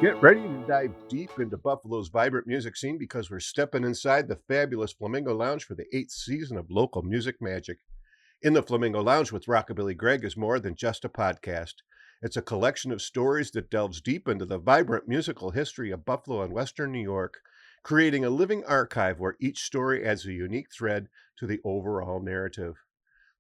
Get ready to dive deep into Buffalo's vibrant music scene because we're stepping inside the fabulous Flamingo Lounge for the 8th season of local music magic. In the Flamingo Lounge with Rockabilly Greg is more than just a podcast. It's a collection of stories that delves deep into the vibrant musical history of Buffalo and Western New York, creating a living archive where each story adds a unique thread to the overall narrative.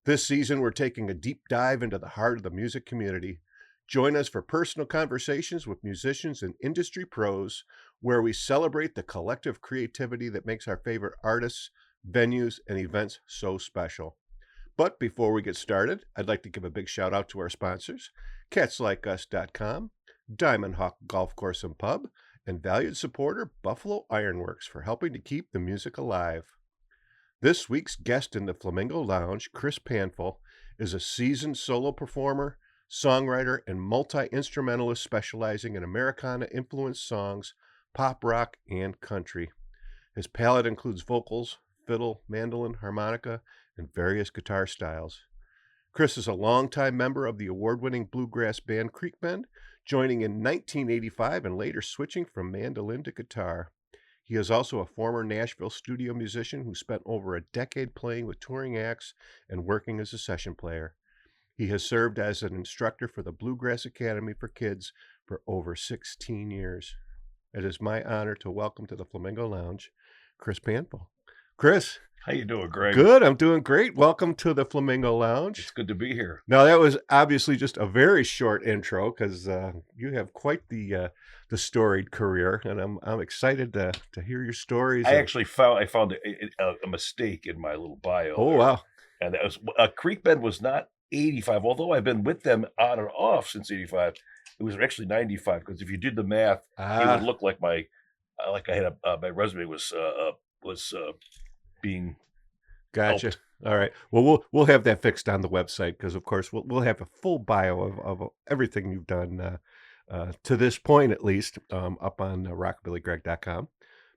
This season, we're taking a deep dive into the heart of the music community. Join us for personal conversations with musicians and industry pros, where we celebrate the collective creativity that makes our favorite artists, venues, and events so special. But before we get started, I'd like to give a big shout out to our sponsors, CatsLikeUs.com, Diamond Hawk Golf Course and Pub, and valued supporter Buffalo Ironworks for helping to keep the music alive. This week's guest in the Flamingo Lounge, Chris Panfil, is a seasoned solo performer, songwriter, and multi-instrumentalist specializing in Americana-influenced songs, pop rock, and country. His palette includes vocals, fiddle, mandolin, harmonica, and various guitar styles. Chris is a longtime member of the award-winning bluegrass band Creekbend, joining in 1985 and later switching from mandolin to guitar. He is also a former Nashville studio musician who spent over a decade playing with touring acts and working as a session player. He has served as an instructor for the Bluegrass Academy for Kids for over 16 years. It is my honor to welcome to the Flamingo Lounge, Chris Panfil. Chris. How you doing, Greg? Good. I'm doing great. Welcome to the Flamingo Lounge. It's good to be here. Now, that was obviously just a very short intro because you have quite the storied career, and I'm excited to hear your stories. I found a mistake in my little bio. Oh, there. wow. And that was Creekbend was not 85, although I've been with them on and off since 85. It was actually 95 because if you did the math, it would look like my resume was being. Gotcha. Helped. All right. Well, we'll have that fixed on the website because, of course, we'll have a full bio of everything you've done to this point, at least, up on rockabillygreg.com.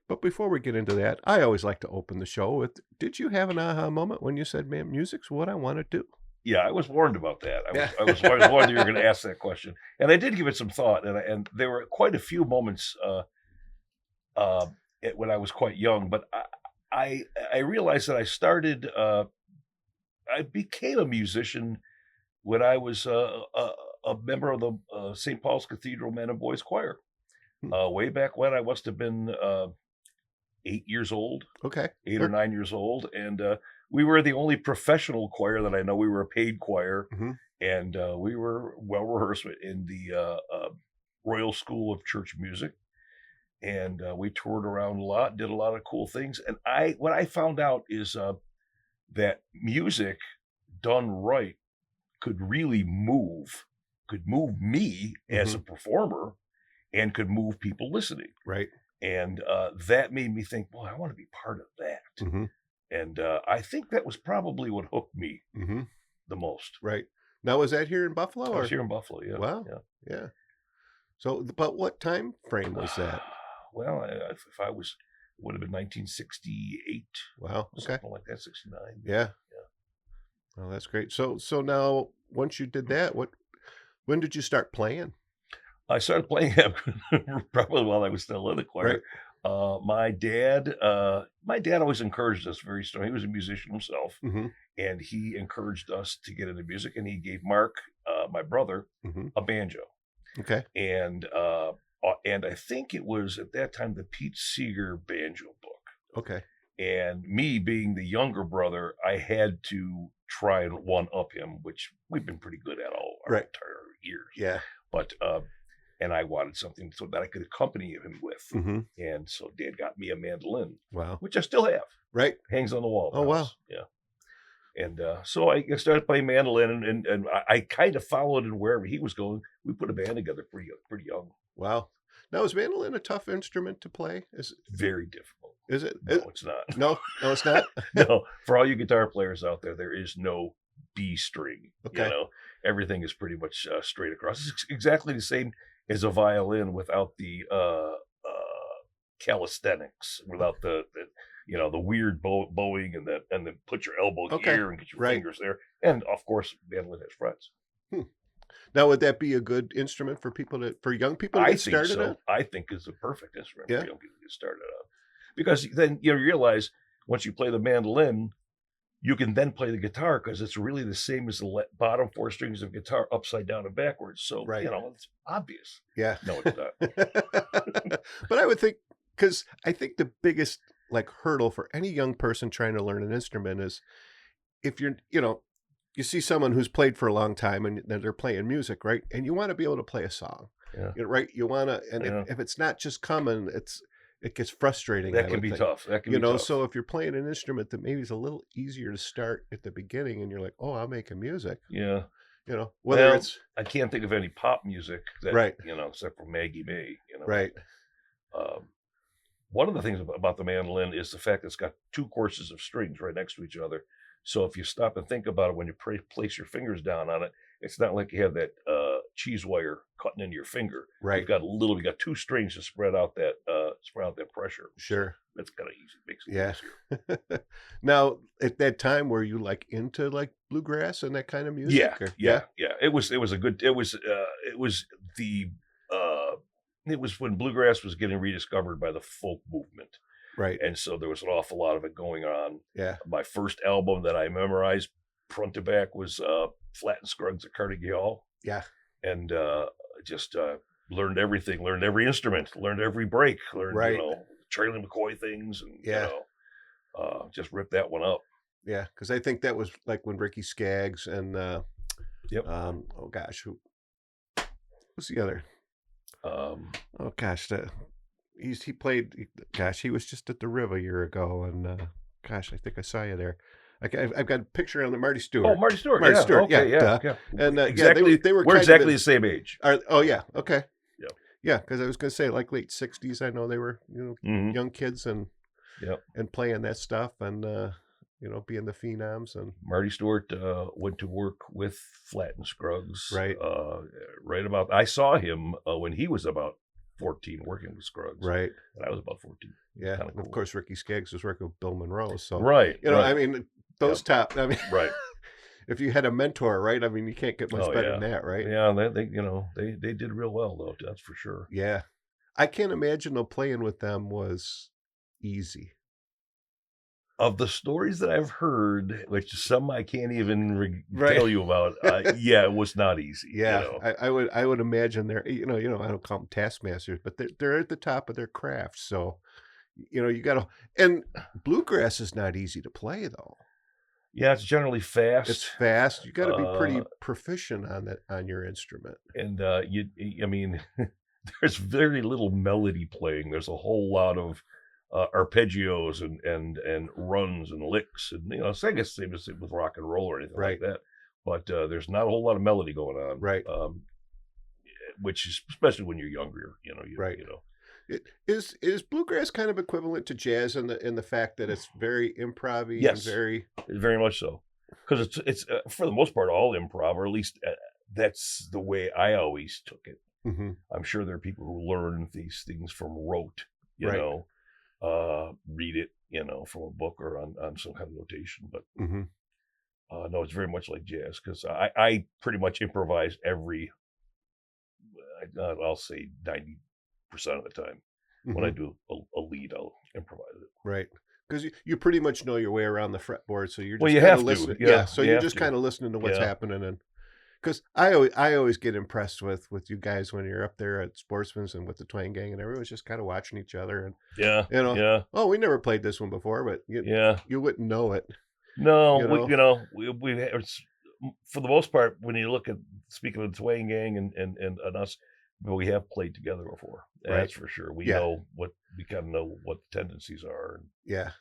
But before we get into that, I always like to open the show with, did you have an aha moment when you said, man, music's what I want to do? Yeah, I was warned about that. I was warned that you were going to ask that question. And I did give it some thought. And there were quite a few moments when I was quite young. But I realized that I became a musician when I was a member of the St. Paul's Cathedral Men and Boys Choir. Way back when, I must have been 8 years old. Okay. 8 or 9 years old. And we were the only professional choir that I know. We were a paid choir. Mm-hmm. And we were well rehearsed in the Royal School of Church Music. And we toured around a lot, did a lot of cool things. And what I found out is that music done right could really could move me as a performer and could move people listening. Right. And that made me think, boy, I want to be part of that. Mm-hmm. And I think that was probably what hooked me the most. Right. Now, was that here in Buffalo? I was here in Buffalo, yeah. Wow. Yeah. So, but what time frame was that? Well, if I was, it would have been 1968. Wow. Okay. Something like that, 69. Yeah. Oh, that's great. So now, once you did that, when did you start playing? I started playing probably while I was still in the choir. Right. My dad always encouraged us very strong. He was a musician himself, and he encouraged us to get into music. And he gave Mark, my brother, a banjo. Okay. And I think it was at that time the Pete Seeger banjo book. Okay. And me being the younger brother, I had to try and one-up him, which we've been pretty good at all our entire years. Yeah. But and I wanted something so that I could accompany him with. And so Dad got me a mandolin. Wow. Which I still have. Right. Hangs on the wall. Oh, wow. Yeah. And so I started playing mandolin, and I kind of followed him wherever he was going. We put a band together pretty young. Wow. Now, is mandolin a tough instrument to play? Very difficult. Is it? No, it's not. No, it's not? No. For all you guitar players out there is no B string. Okay. Everything is pretty much straight across. It's exactly the same as a violin without the calisthenics, without the weird bowing and then put your elbow here and get your fingers there. And of course, mandolin has frets. Now, would that be a good instrument for young people to I get think started so. on? I think it's a perfect instrument for Yeah. young people to get started on. Because then you realize once you play the mandolin, you can then play the guitar because it's really the same as the bottom 4 strings of guitar upside down and backwards. So, Right. it's obvious. Yeah. No, it's not. But I would think, because I think the biggest hurdle for any young person trying to learn an instrument is if you're, you see someone who's played for a long time and they're playing music, right? And you want to be able to play a song, Yeah. right? You want to, and Yeah. if it's not just coming, it gets frustrating. That can be tough. That can be tough. So if you're playing an instrument that maybe is a little easier to start at the beginning and you're like, oh, I'm making music. Yeah. Whether it's, I can't think of any pop music that, right. Except for Maggie May, Right. One of the things about the mandolin is the fact that it's got 2 courses of strings right next to each other. So if you stop and think about it, when you place your fingers down on it, it's not like you have that cheese wire cutting into your finger. Right. You've got 2 strings to spread out that pressure. Sure. So that's kind of easy. Makes it easier. Now, at that time, were you into bluegrass and that kind of music? Yeah. It was when bluegrass was getting rediscovered by the folk movement. Right. And so there was an awful lot of it going on. Yeah. My first album that I memorized front to back was Flat and Scruggs at Carnegie Hall. Yeah. And just learned everything, learned every instrument, learned every break, learned, Charlie McCoy things. And, just ripped that one up. Yeah. Because I think that was when Ricky Skaggs and, yep. Oh gosh, who's the other? Oh gosh, he played. Gosh, he was just at the Riv a year ago, and gosh, I think I saw you there. I've got a picture on the Marty Stewart. Oh, Marty Stewart. Marty Stewart. Okay, yeah. And exactly, they were we're exactly the same age. Oh yeah, okay. Yep. Yeah, because I was going to say late 60s. I know they were young kids and playing that stuff and being the phenoms. And Marty Stewart went to work with Flat and Scruggs. Right. I saw him when he was about 14 working with Scruggs. Right. And I was about 14. Yeah. Cool. And of course, Ricky Skaggs was working with Bill Monroe. So right. I mean, those top. I mean, right. If you had a mentor, right? I mean, you can't get much better than that, right? Yeah. They did real well though. That's for sure. Yeah. I can't imagine though playing with them was easy. Of the stories that I've heard, which some I can't even tell you about, it was not easy. Yeah, I would imagine they're I don't call them taskmasters, but they're at the top of their craft. So, you got to. And bluegrass is not easy to play though. Yeah, it's generally fast. It's fast. You got to be pretty proficient on your instrument. And there's very little melody playing. There's a whole lot of arpeggios and runs and licks, and I guess same as with rock and roll or anything like that. But there's not a whole lot of melody going on, right? Which is especially when you're younger, Is bluegrass kind of equivalent to jazz in the fact that it's very improv-y? Yes, and very much so, because it's for the most part all improv, or at least that's the way I always took it. Mm-hmm. I'm sure there are people who learn these things from rote, read it, from a book or on some kind of notation. But no, it's very much like jazz because I pretty much improvise I'll say 90% of the time. Mm-hmm. When I do a lead, I'll improvise it. Right. Because you pretty much know your way around the fretboard, so you're just you have listening. To. Yeah, so you're just kind of listening to what's happening. And because I always get impressed with you guys when you're up there at Sportsman's and with the Twang Gang, and everyone's just kind of watching each other. And oh, we never played this one before, but you wouldn't know it. No, we for the most part, when you look at, speaking of the Twang Gang and us, but we have played together before. That's for sure. We know we kind of know what the tendencies are. Yeah.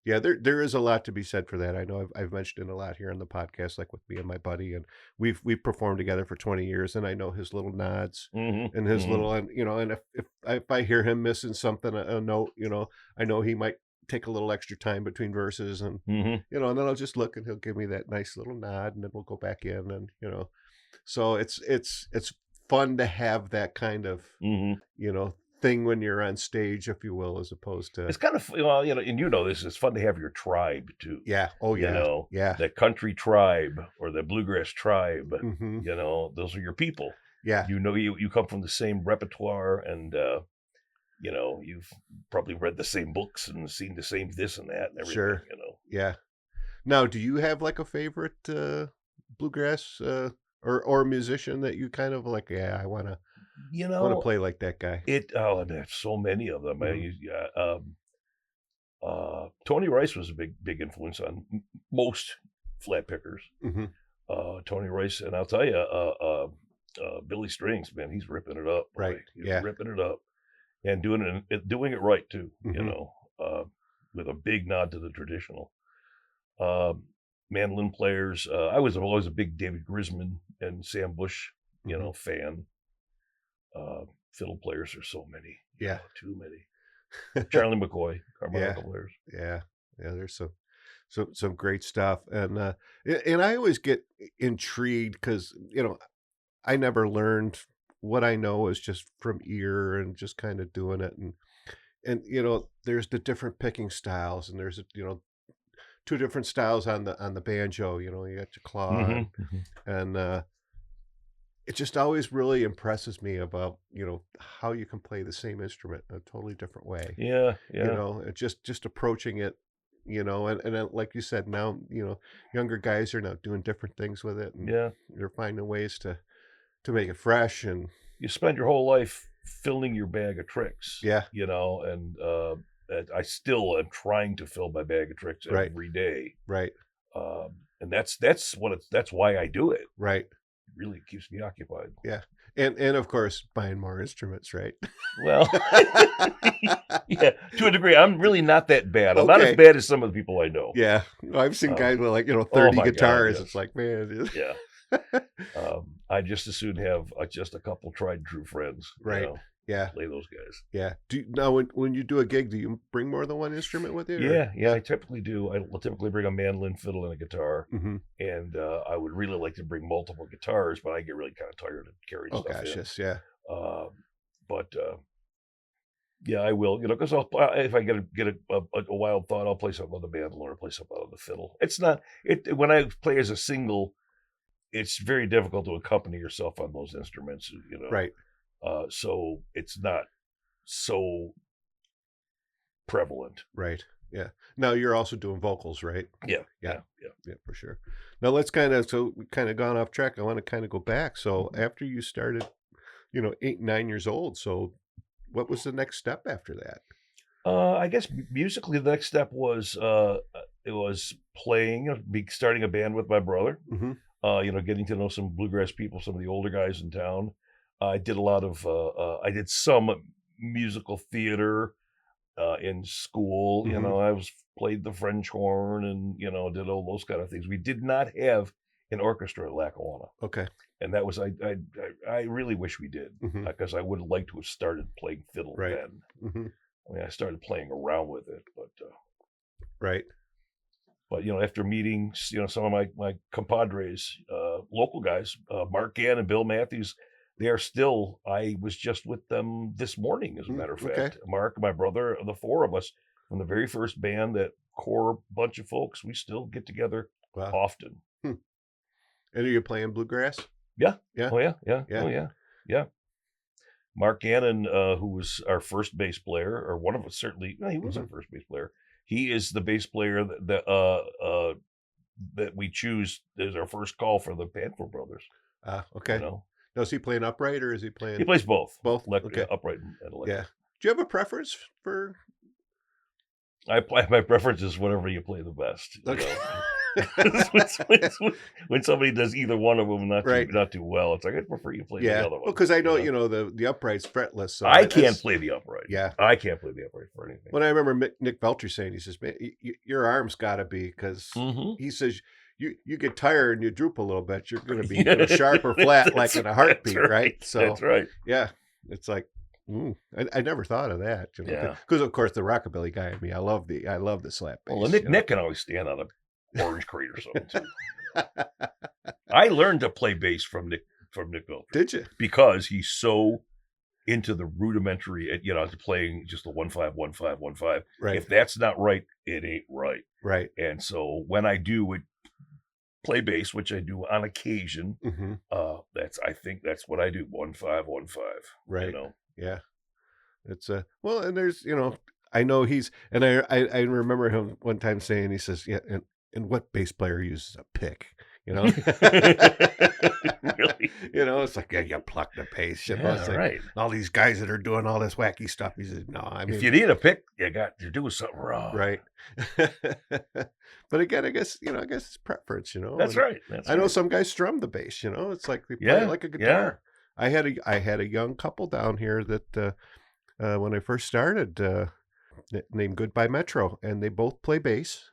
There is a lot to be said for that. I know I've mentioned it a lot here on the podcast, like with me and my buddy, and we've performed together for 20 years, and I know his little nods and his little, and and if I hear him missing something, a note, I know he might take a little extra time between verses, and and then I'll just look and he'll give me that nice little nod, and then we'll go back in, and so it's fun to have that kind of thing when you're on stage, if you will, as opposed to. It's kind of, well, and you know this, it's fun to have your tribe too. Yeah. Oh, yeah. Yeah. The country tribe or the bluegrass tribe, Mm-hmm. those are your people. Yeah. You come from the same repertoire, and you've probably read the same books and seen the same this and that and everything. Sure. Yeah. Now, do you have like a favorite bluegrass or musician that you kind of like? Yeah, I want to play like that guy. There's so many of them. Tony Rice was a big influence on most flat pickers. Mm-hmm. Tony Rice, and I'll tell you, Billy Strings, man, he's ripping it up. Boy. Right. He's ripping it up, and doing it right too. Mm-hmm. With a big nod to the traditional. Mandolin players. I was always a big David Grisman and Sam Bush, Mm-hmm. fan. Fiddle players, there's so many. Yeah. Too many. Charlie McCoy, harmonica players. Yeah. Yeah. There's some great stuff. And I always get intrigued because, I never learned. What I know is just from ear and just kind of doing it. And there's the different picking styles, and there's, two different styles on the banjo. You got your claw, Mm-hmm. and it just always really impresses me about how you can play the same instrument in a totally different way. Yeah. Just approaching it, and then, like you said, now younger guys are now doing different things with it, and they're finding ways to make it fresh. And you spend your whole life filling your bag of tricks. Yeah. And I still am trying to fill my bag of tricks every day. Right. And that's why I do it. Right. It really keeps me occupied. Yeah. And of course, buying more instruments, right? Well, yeah, to a degree. I'm really not that bad. I'm not as bad as some of the people I know. Yeah. I've seen guys with 30 guitars. God, yes. It's like, man. Yeah. I just as soon have just a couple tried and true friends. Right. Yeah. Play those guys. Yeah. Now, when you do a gig, do you bring more than one instrument with you? Yeah, I typically do. I will typically bring a mandolin, fiddle, and a guitar. Mm-hmm. And I would really like to bring multiple guitars, but I get really kind of tired of carrying stuff in. Yes, yeah. But yeah, I will. Because if I get a wild thought, I'll play something on the mandolin or play something on the fiddle. It's not when I play as a single. It's very difficult to accompany yourself on those instruments, Right. So it's not so prevalent. Right. Yeah. Now you're also doing vocals, right? Yeah, for sure. Now let's we've kind of gone off track. I want to kind of go back. So after you started, 8, 9 years old. So what was the next step after that? I guess musically, the next step was it was playing, starting a band with my brother. Mm-hmm. Getting to know some bluegrass people, some of the older guys in town. I did a lot of, I did some musical theater in school. Mm-hmm. I played the French horn and, did all those kind of things. We did not have an orchestra at Lackawanna. Okay. And that was, I really wish we did, because I would have liked to have started playing fiddle then. Mm-hmm. I mean, I started playing around with it, but. Right. But, after meeting, some of my compadres, local guys, Mark Gann and Bill Matthews, I was just with them this morning, as a matter of fact. Okay. Mark, my brother, the four of us, from the very first band, that core bunch of folks, we still get together often. And are you playing bluegrass? Yeah. Yeah. Oh, yeah. Yeah. Yeah. Oh, yeah. Mark Gannon, who was our first bass player, or one of us, certainly, no, he was our first bass player. He is the bass player that we choose as our first call for the Panfil Brothers. Okay. Now, is he playing upright or is he playing? He plays both. Both? Okay. Upright and electric. Yeah. Do you have a preference for? My preference is whatever you play the best. Okay. When somebody does either one of them not too well, it's like, I prefer you play the other one. Well, because I know, the upright's fretless. So I can't play the upright. Yeah. I can't play the upright for anything. When I remember Nick Belcher saying, he says, man, your arm's got to be, because he says, you get tired and you droop a little bit, you're going to be sharp or flat like in a heartbeat, right? So that's right. Yeah. It's like, I never thought of that. Yeah. Because, of course, the rockabilly guy in me, I love the slap bass. Well, Nick can always stand on an orange crate or something, too. I learned to play bass from Nick Belcher. Did you? Because he's so into the rudimentary, to playing just the 1-5, 1-5, 1-5. Right. If that's not right, it ain't right. Right. And so when I do play bass, which I do on occasion, I think that's what I do. 1-5, 1-5. Right. Yeah. It's well, and there's, I know and I remember him one time saying, he says, yeah, and what bass player uses a pick? Really? It's like, yeah, you pluck the bass. It's like, right. All these guys that are doing all this wacky stuff. He says, no, I mean, if you need a pick, you're doing something wrong. Right. But again, I guess it's preference. That's right. I know some guys strum the bass. It's like they play it like a guitar. Yeah. I had a young couple down here that when I first started, named Goodbye Metro, and they both play bass,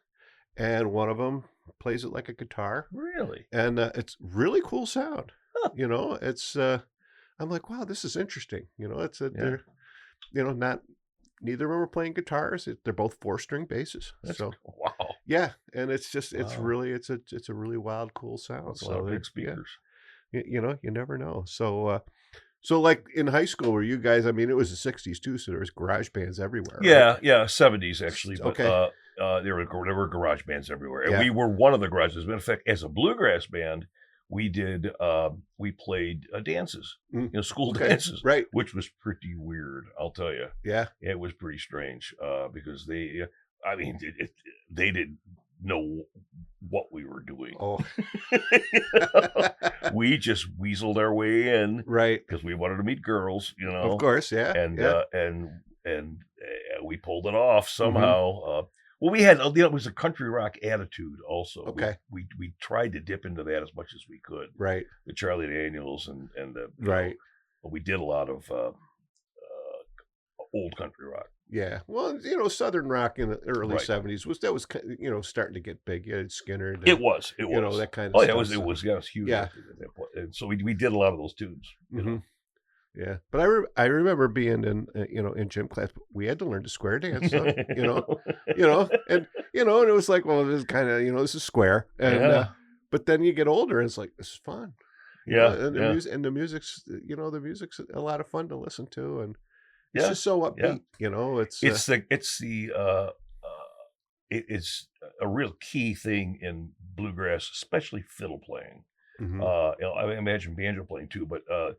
and one of them plays it like a guitar. Really? And it's really cool sound. Huh. It's I'm like, wow, this is interesting. It's they're not, neither of them are playing guitars. They're both 4-string basses. So wow. Yeah, and it's just it's really it's a really wild, cool sound. So big speakers. Yeah. You never know. So so like in high school, were you guys? I mean, it was the '60s too, so there was garage bands everywhere. Yeah, right? yeah, '70s actually. But, okay. There were garage bands everywhere, and Yeah. we were one of the garages. In fact, as a bluegrass band, we did we played dances, school dances, right? Which was pretty weird, I'll tell you. Yeah, it was pretty strange because they didn't know what we were doing. Oh, we just weaseled our way in, right? Because we wanted to meet girls, Of course, yeah. And we pulled it off somehow. Well, we had it was a country rock attitude also. Okay, we tried to dip into that as much as we could. Right. The Charlie Daniels and right. We did a lot of old country rock. Yeah, well, Southern rock in the early '70s was starting to get big. You had Skinner. It was that kind of. Oh, stuff, it was huge. Yeah, and so we did a lot of those tunes. Yeah, but I remember being in in gym class. We had to learn to square dance, and and it was like, well, this is kind of this is square, and but then you get older, and it's like, this is fun. And the music's the music's a lot of fun to listen to, and it's just so upbeat. It's a real key thing in bluegrass, especially fiddle playing. I imagine banjo playing too, but the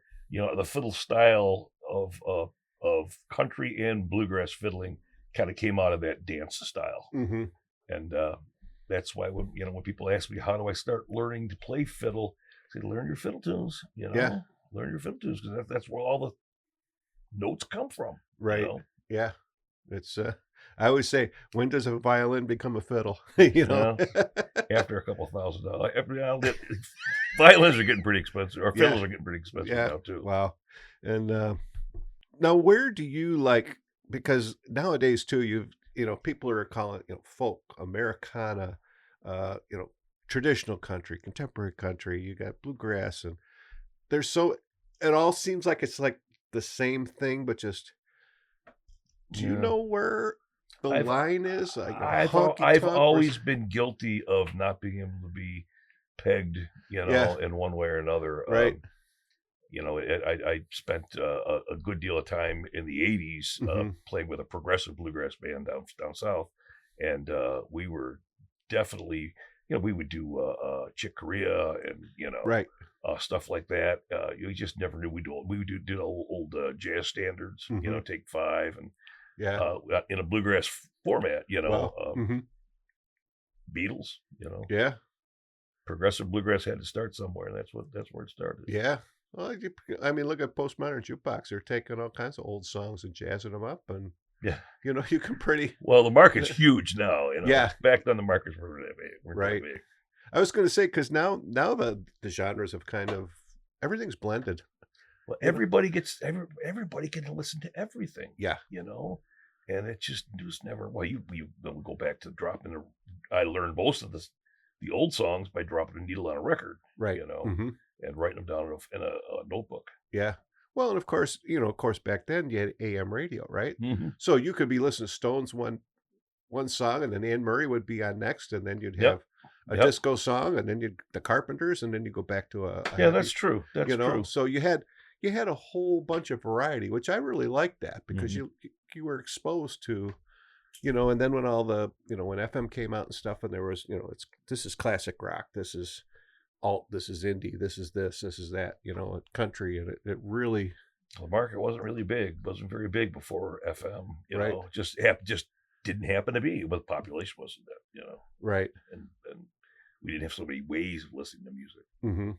fiddle style of country and bluegrass fiddling kind of came out of that dance style, and that's why when people ask me how do I start learning to play fiddle, I say learn your fiddle tunes. Learn your fiddle tunes because that's where all the notes come from. Right. Yeah. It's I always say, when does a violin become a fiddle? After a couple $1,000. Violins are getting pretty expensive, or fiddles are getting pretty expensive now too. Wow. And now where do you because nowadays too, people are calling folk, Americana, traditional country, contemporary country, you got bluegrass, and it all seems like it's like the same thing, but just do you know where the line is? I've always been guilty of not being able to be pegged, in one way or another. Right. I spent a good deal of time in the '80s playing with a progressive bluegrass band down south, and we were definitely, we would do Chick Corea and right. Stuff like that. You just never knew. We did old jazz standards, take 5 and in a bluegrass format, Beatles, Yeah. Progressive bluegrass had to start somewhere, and that's where it started. Yeah. Well, I mean, look at Postmodern Jukebox. They're taking all kinds of old songs and jazzing them up, and you can pretty well. The market's huge now. Yeah. Back then the markets weren't that big. Right. That big. I was going to say, because now the genres have kind of everything's blended. Well, everybody can listen to everything. Yeah. And it just was never. Well, you go back to dropping. I learned most of the old songs by dropping a needle on a record. Right. And writing them down in a notebook. Yeah. Well, and of course, back then you had AM radio, right? Mm-hmm. So you could be listening to Stones one song, and then Anne Murray would be on next, and then you'd have a disco song, and then the Carpenters, and then you go back to a that's true. That's true. So you had you had a whole bunch of variety, which I really liked that because Mhm. you were exposed to, you know, and then when all the, you know, when FM came out and stuff, and there was, you know, this is classic rock, this is alt, this is indie, this is that, you know, country, and it really, The market wasn't really big, wasn't very big before FM, right, just didn't happen to be, but the population wasn't that, right. and we didn't have so many ways of listening to music. Mm-hmm.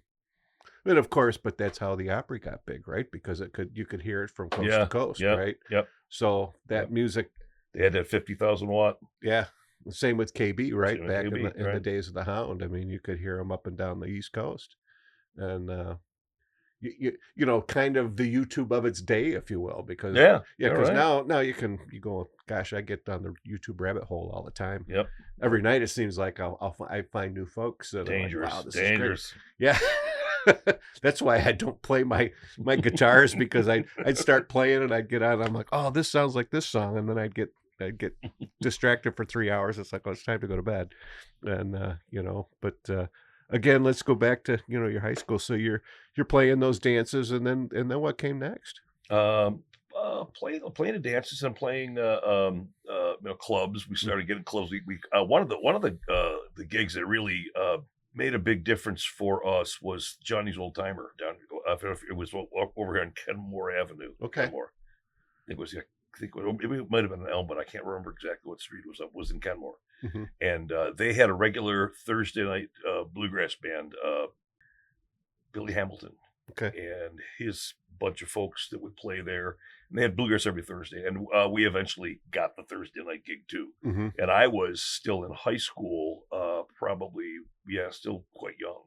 And of course, but that's how the Opry got big, right? Because you could hear it from coast to Yeah, coast, yeah, right? yep, So that yep. music, They had that 50,000 watt. yeah. Same with KB, right? Same with Back KB, in the right? days of the Hound, I mean, you could hear them up and down the East Coast, and you know, kind of the YouTube of its day, if you will, because Yeah, yeah, you're because right. now you go, gosh, I get down the YouTube rabbit hole all the time. Yep. Every night it seems like I find new folks, and I'm like, wow, Dangerous, this is great. dangerous. Yeah. That's why I don't play my guitars, because I'd start playing and I'd get on. I'm like, oh, this sounds like this song, and then I'd get distracted for 3 hours. It's like, oh, it's time to go to bed, and you know. But again, let's go back to, you know, your high school. So you're playing those dances, and then what came next? Playing the dances and playing clubs. We started getting clubs. We one of the gigs that really made a big difference for us was Johnny's Old Timer down. It was over here on Kenmore Avenue. Okay. Kenmore. It was. I think it might have been an Elm, but I can't remember exactly what street it was up. Was in Kenmore, Hmm. and they had a regular Thursday night bluegrass band, Billy Hamilton Okay. and his bunch of folks that would play there. And they had bluegrass every Thursday, and we eventually got the Thursday night gig too. Hmm. And I was still in high school, probably, still quite young.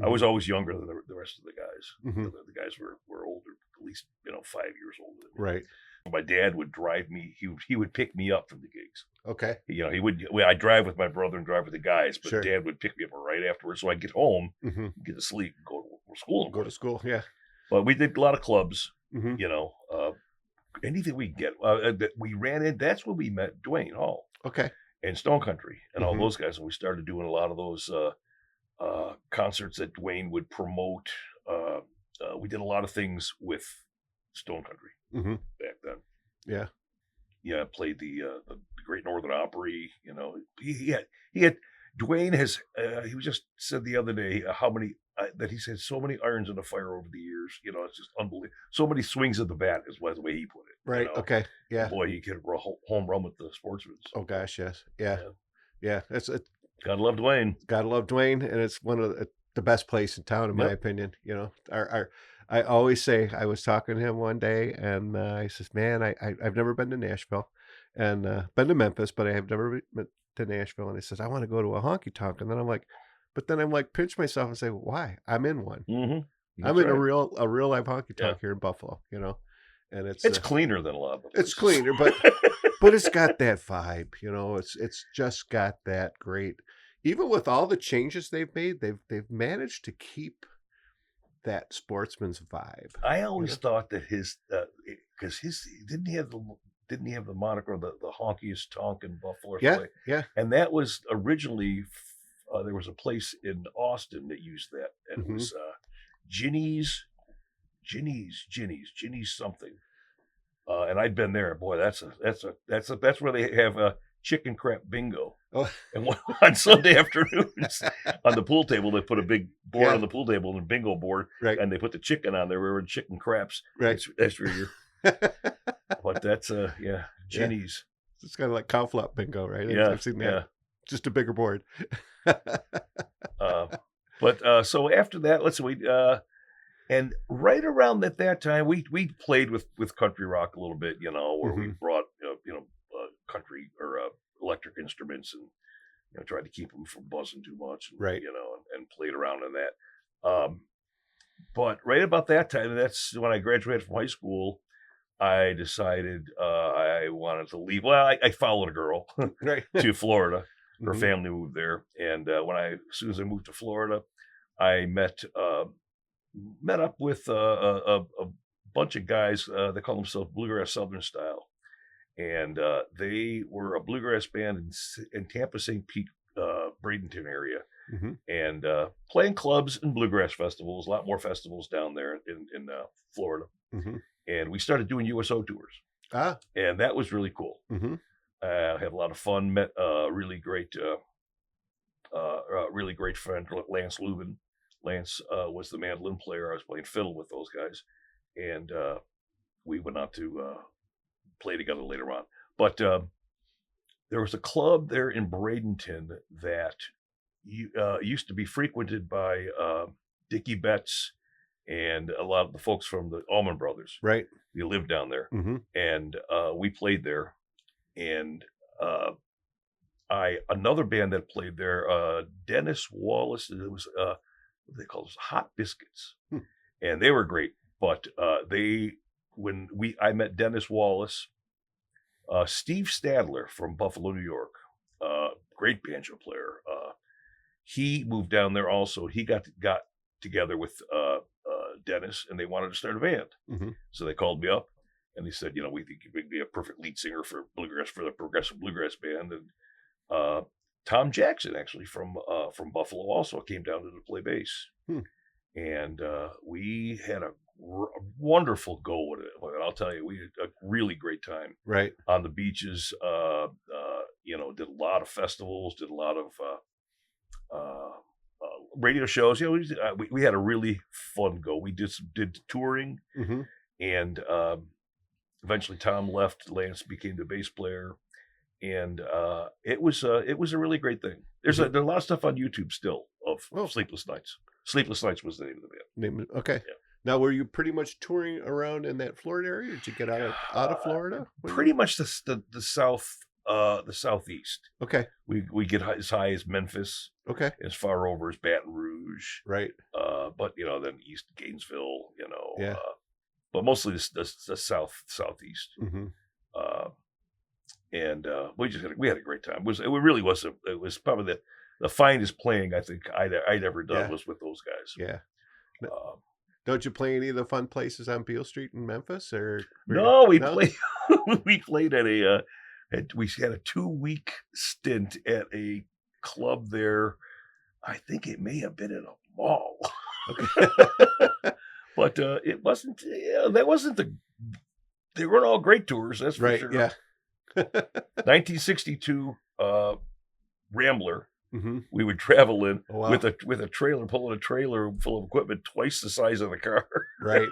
I was always younger than the rest of the guys. Hmm. The guys were older, at least 5 years older than me. Right. My dad would drive me. He would pick me up from the gigs. Okay. He would. Well, I'd drive with my brother and drive with the guys, but Sure. Dad would pick me up right afterwards, so I'd get home, Hmm. get to sleep, and go to school. Go to school. Yeah. But we did a lot of clubs. Hmm. Anything we get. That we ran in. That's when we met Dwayne Hall Okay. and Stone Country and all Mhm. those guys, and we started doing a lot of those concerts that Dwayne would promote. We did a lot of things with Stone Country Hmm. back then. Yeah. Yeah, played the Great Northern Opry. He had Dwayne has he was just said the other day how many that he's had so many irons in the fire over the years. It's just unbelievable. So many swings at the bat is the way he put it. Right. Okay. Yeah. Boy, he could have a home run with the Sportsmen. Oh gosh, yes. Yeah. Yeah. Yeah. That's it. Gotta love Dwayne. Gotta love Dwayne, and it's one of the best place in town, in my Yep. opinion. You know, I always say, I was talking to him one day, and he says, "Man, I've never been to Nashville, and been to Memphis, but I have never been to Nashville." And he says, "I want to go to a honky tonk," and then I'm like, pinch myself and say, "Why? I'm in one. Mm-hmm. I'm in a real live honky Yeah. tonk here in Buffalo. You know, and It's cleaner than a lot of the it's places. cleaner, but it's got that vibe. You know, it's just got that great. Even with all the changes they've made, they've managed to keep that Sportsman's vibe. I always thought that because didn't he have the moniker the honkiest tonk in Buffalo? Or Yeah, something? yeah. And that was originally there was a place in Austin that used that, and it was Ginny's something. And I'd been there. Boy, that's where they have a chicken crap bingo. Oh, And on Sunday afternoons on the pool table, they put a big board Yeah. on the pool table and a bingo board, right, and they put the chicken on there. We were in chicken craps. right. That's where you're. But that's Ginny's. It's kind of like cow flop bingo, right? Yeah, I've seen that. yeah. Just a bigger board. But so after that, let's see. And right around at that time, we played with country rock a little bit, where we Mhm. brought country or electric instruments and tried to keep them from buzzing too much, and, Right. and played around in that. But right about that time, that's when I graduated from high school. I decided I wanted to leave. Well, I followed a girl Right. to Florida. Her Mhm. family moved there, and as soon as I moved to Florida, I met up with a bunch of guys. They call themselves Bluegrass Southern Style, and they were a bluegrass band in Tampa, St. Pete, Bradenton area. and playing clubs and bluegrass festivals. A lot more festivals down there in Florida, and we started doing USO tours. And that was really cool. Had a lot of fun. Met really great friend, Lance Lubin. Lance was the mandolin player. I was playing fiddle with those guys, and we went out to play together later on. But there was a club there in Bradenton that used to be frequented by Dickie Betts and a lot of the folks from the Allman Brothers. Right. They lived down there, and we played there. And another band that played there, Dennis Wallace. It was what they called Hot Biscuits, and they were great. But I met Dennis Wallace, Steve Stadler from Buffalo, New York, great banjo player. He moved down there also. He got together with Dennis, and they wanted to start a band. So they called me up, and they said, we think you'd be a perfect lead singer for bluegrass, for the progressive bluegrass band. And Tom Jackson, actually from Buffalo, also came down to play bass. And we had a wonderful go with it. I'll tell you, we had a really great time. Right. On the beaches. Did a lot of festivals, did a lot of radio shows. We had a really fun go. We did touring, and eventually Tom left. Lance became the bass player, and it was a really great thing. There's a lot of stuff on YouTube still of Sleepless Nights. Sleepless Nights was the name of the band. Okay. Yeah. Now, were you pretty much touring around in that Florida area? Did you get out of Florida? Pretty much the south, the southeast. Okay. We get as high as Memphis. Okay. As far over as Baton Rouge. Right. But then east Gainesville. Yeah. But mostly the southeast. And we had a great time. It was probably the finest playing I think I'd ever done was with those guys. Yeah. Don't you play any of the fun places on Beale Street in Memphis? No, we played. We played at we had a 2-week stint at a club there. I think it may have been in a mall. Okay. But it wasn't. That wasn't they weren't all great tours. That's for sure. Yeah. 1962 Rambler. We would travel in with a trailer, pulling a trailer full of equipment twice the size of the car. Right.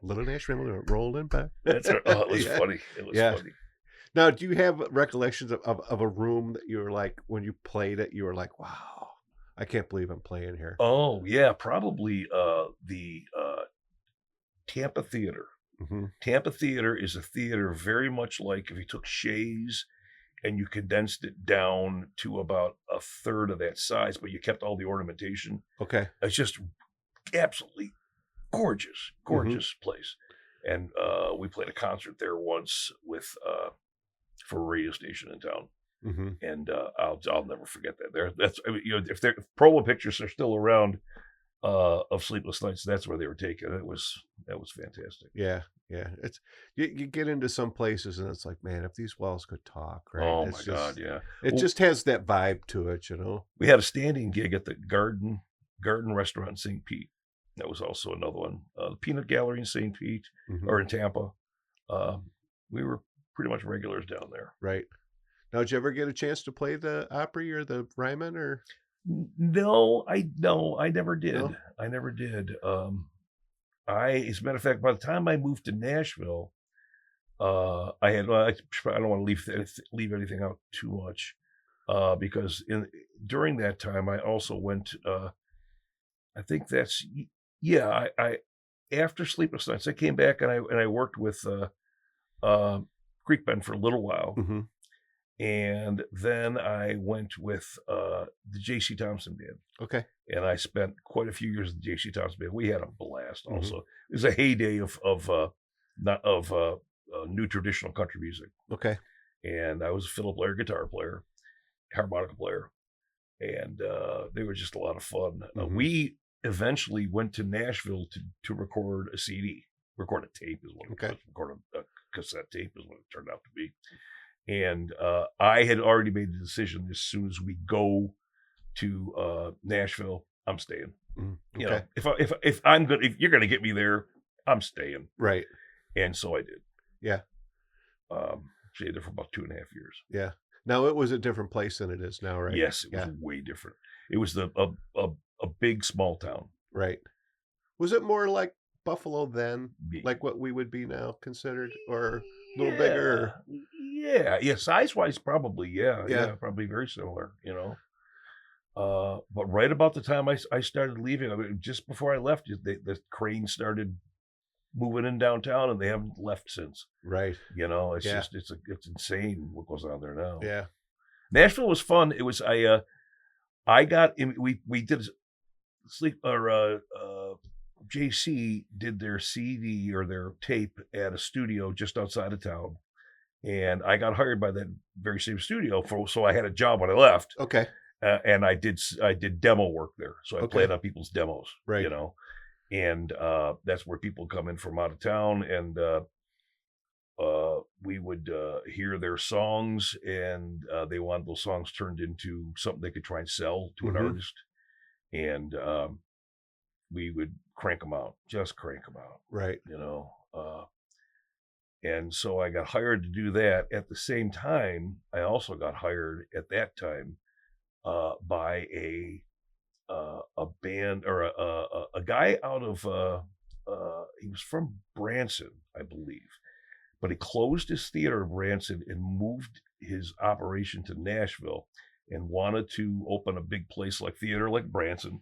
Little Nash Rambler rolling back. That's it. Oh, it was funny. It was funny. Now, do you have recollections of a room that you were like, when you played it, you were like, wow, I can't believe I'm playing here? Oh, yeah. Probably the Tampa Theater. Tampa Theater is a theater very much like if you took Shays and you condensed it down to about a third of that size, but you kept all the ornamentation. Okay. It's just absolutely gorgeous place. And we played a concert there once with for a radio station in town. And I'll never forget that. If promo pictures are still around of Sleepless Nights, that's where they were taken. That was fantastic. Yeah. It's you get into some places and it's like, man, if these walls could talk, right? Oh my God, yeah. It just has that vibe to it, We had a standing gig at the Garden Restaurant in St. Pete. That was also another one. The Peanut Gallery in St. Pete or in Tampa. We were pretty much regulars down there. Right. Now, did you ever get a chance to play the Opry or the Ryman or? No, I never did. No? I never did. As a matter of fact, by the time I moved to Nashville, I don't want to leave anything out too much, because during that time I also went. I think that's I after Sleepless Nights I came back and I worked with Creek Bend for a little while. And then I went with the J.C. Thompson Band. Okay. And I spent quite a few years with the J.C. Thompson Band. We had a blast also. It was a heyday of new traditional country music. Okay. And I was a fiddle player, guitar player, harmonica player. And they were just a lot of fun. We eventually went to Nashville to record a CD. Record a tape is what it was. Record a cassette tape is what it turned out to be. And I had already made the decision as soon as we go to Nashville, I'm staying. Okay. You know, if I'm good, if you're going to get me there, I'm staying. Right. And so I did. Yeah. Stayed there for about 2.5 years. Yeah. Now it was a different place than it is now, right? Yes, it was way different. It was a big small town. Right. Was it more like Buffalo then, Yeah. like what we would be now considered, or a little bigger? Yeah. Size-wise, probably. Yeah. Probably very similar. You know. But right about the time I started leaving, I mean, just before I left, the crane started moving in downtown, and they haven't left since. Right. You know, it's just it's insane what goes on there now. Yeah. Nashville was fun. It was I got in, we did JC did their CD or their tape at a studio just outside of town, and I got hired by that very same studio so I had a job when I left. Okay. And I did demo work there, so I played on people's demos. Right. You know, and that's where people come in from out of town, and we would hear their songs, and they wanted those songs turned into something they could try and sell to an artist, and we would just crank them out. Right. You know, and so I got hired to do that. At the same time, I also got hired at that time by a band or a guy out of he was from Branson, I believe, but he closed his theater in Branson and moved his operation to Nashville and wanted to open a big place like theater like Branson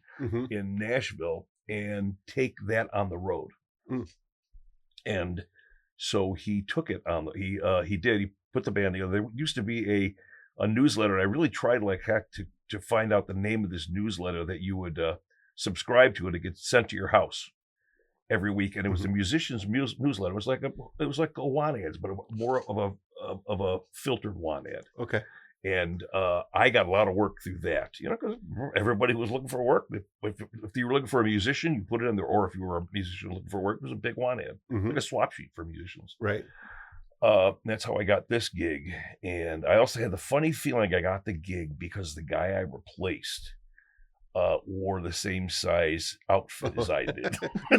in Nashville and take that on the road. And so he took it on he put the band together. There used to be a newsletter, and I really tried like heck to find out the name of this newsletter that you would subscribe to, and it gets sent to your house every week. And it was the musician's newsletter. It was like a want ads, but more of a filtered want ad. Okay. And I got a lot of work through that, you know, because everybody was looking for work. If you were looking for a musician, you put it in there, or if you were a musician looking for work, it was a big want ad, like a swap sheet for musicians. Right. That's how I got this gig. And I also had the funny feeling I got the gig because the guy I replaced wore the same size outfit as I did.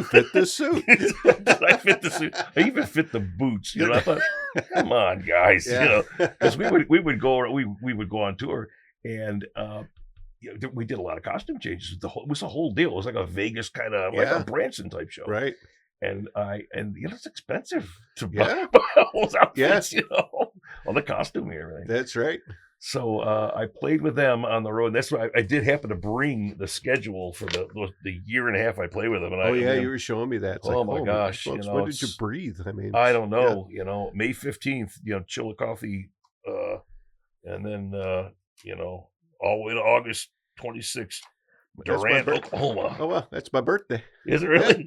Fit the suit. I fit the suit. I even fit the boots. You know, I thought, come on, guys. You know, because we would go on tour, and we did a lot of costume changes. It was a whole deal. It was like a Vegas kind of like a Branson type show, right? And you know, it's expensive to buy those outfits, you know, all the costume and everything. That's right. So I played with them on the road. And that's why I did happen to bring the schedule for the year and a half I played with them. And you were showing me that. It's my gosh, folks, you know, when did you breathe? I mean, I don't know. You know, May 15th, you know, Chillicothe, and then you know, all the way to August 26th, Durant, Oklahoma. Oh well, that's my birthday. Is it really? Yeah.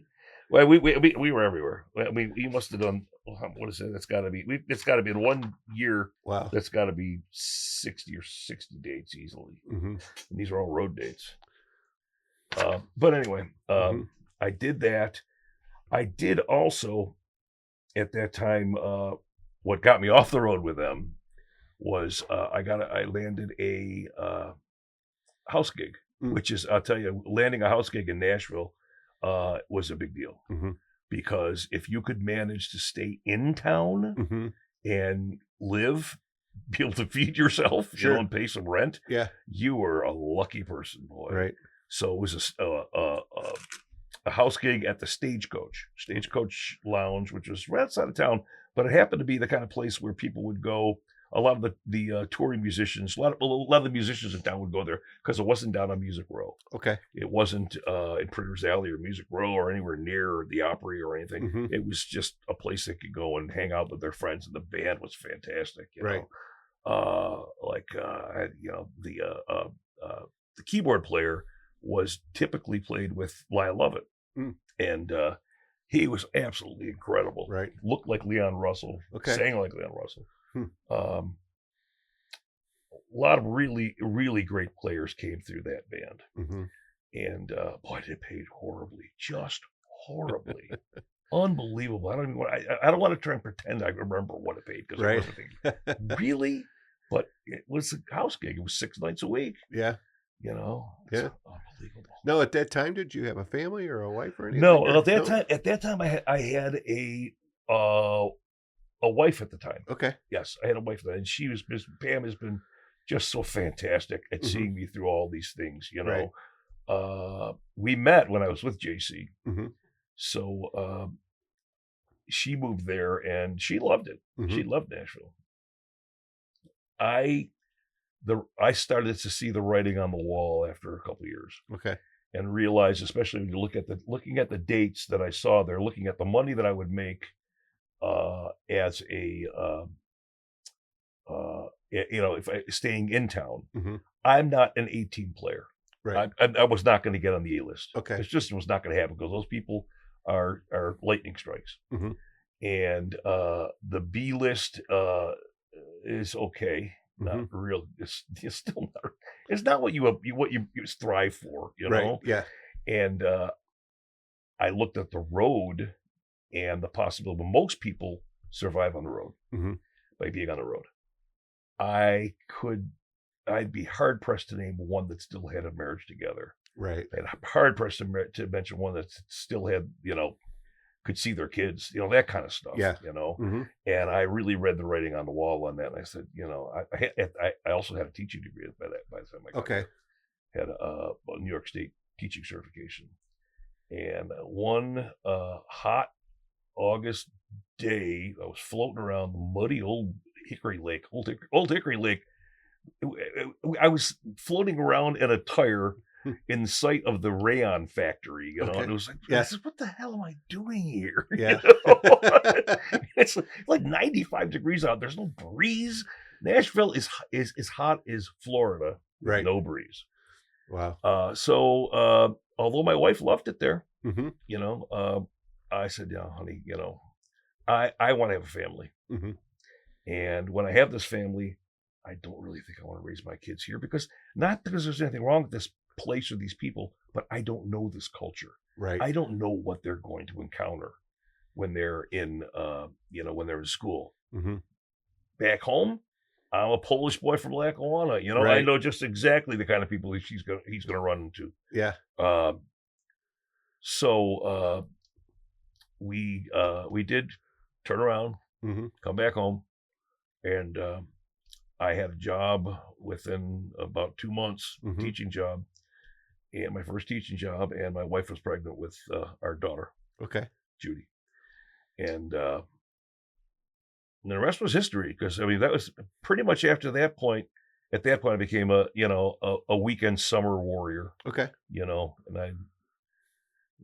Well, we were everywhere. I mean, we must have done. What is it? It's got to be. It's got to be in 1 year. Wow. That's got to be 60 or 60 dates easily. And these are all road dates. But anyway, I did that. I did also at that time. What got me off the road with them was I landed a house gig, which is, I'll tell you, landing a house gig in Nashville was a big deal, because if you could manage to stay in town and live, be able to feed yourself, you know, and pay some rent, you were a lucky person, boy. Right. So it was a house gig at the Stagecoach Lounge, which was right outside of town, but it happened to be the kind of place where people would go. A lot of the touring musicians, a lot of the musicians in town would go there because it wasn't down on Music Row. Okay. It wasn't in Printer's Alley or Music Row or anywhere near the Opry or anything. It was just a place they could go and hang out with their friends, and the band was fantastic. You know, you know, the keyboard player was typically played with Lyle Lovett, and he was absolutely incredible. Right. Looked like Leon Russell. Sang like Leon Russell. A lot of really, really great players came through that band, and boy, they paid horribly, just horribly, unbelievable. I don't want to try and pretend I remember what it paid, because it wasn't really, but it was a house gig. It was 6 nights a week. Yeah, You know, it's unbelievable. No, at that time, did you have a family or a wife or anything? No, at that time, I had a wife at the time. Okay. Yes, I had a wife then, and Pam has been just so fantastic at seeing me through all these things. You know, Right. We met when I was with JC, Mm-hmm. so she moved there and she loved it. Mm-hmm. She loved Nashville. I started to see the writing on the wall after a couple of years. Okay. And realized, especially when you looking at the dates that I saw there, looking at the money that I would make as a if I staying in town. Mm-hmm. I'm not an 18 player. Right. I was not going to get on the A list. Okay. It just was not going to happen because those people are lightning strikes. Mm-hmm. And the B list is okay. Not real. It's still not. It's not what you strive for. You know. Right. Yeah. And I looked at the road and the possibility. Most people survive on the road by being on the road. I'd be hard pressed to name one that still had a marriage together. Right. And hard pressed to mention one that still had, could see their kids, that kind of stuff. Yeah. And I really read the writing on the wall on that. And I said, I also had a teaching degree by the time I had a New York State teaching certification. And one hot August day, I was floating around the muddy old Hickory Lake, Old Hickory Lake. I was floating around in a tire in sight of the rayon factory, and it was like, what the hell am I doing here? Yeah. It's like 95 degrees out. There's no breeze. Nashville is as hot as Florida, with no breeze. Wow. So although my wife loved it there, I said, yeah, honey, I want to have a family. And when I have this family, I don't really think I want to raise my kids here not because there's anything wrong with this place or these people, but I don't know this culture. Right. I don't know what they're going to encounter when they're in, when they're in school. Back home, I'm a Polish boy from Lackawanna. I know just exactly the kind of people he's going to run into. Yeah. So we did turn around, come back home, and I had a job within about 2 months, teaching job, and my first teaching job, and my wife was pregnant with our daughter, Judy, and the rest was history. Because that was pretty much after that point. At that point, I became a weekend summer warrior. Okay. And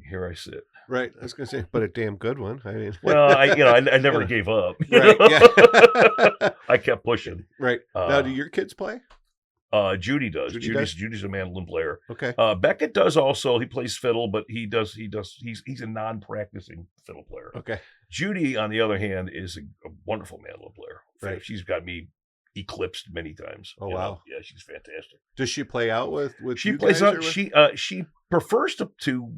here I sit. Right. I was going to say, but a damn good one. I mean, well, I never gave up. Right. Yeah. I kept pushing. Right. Now, do your kids play? Judy does. Judy's a mandolin player. Okay. Beckett does also. He plays fiddle, but he's a non-practicing fiddle player. Okay. Judy, on the other hand, is a wonderful mandolin player. Right. She's got me eclipsed many times. Oh, wow. Yeah, she's fantastic. Does she play out with she you plays guys out? She prefers to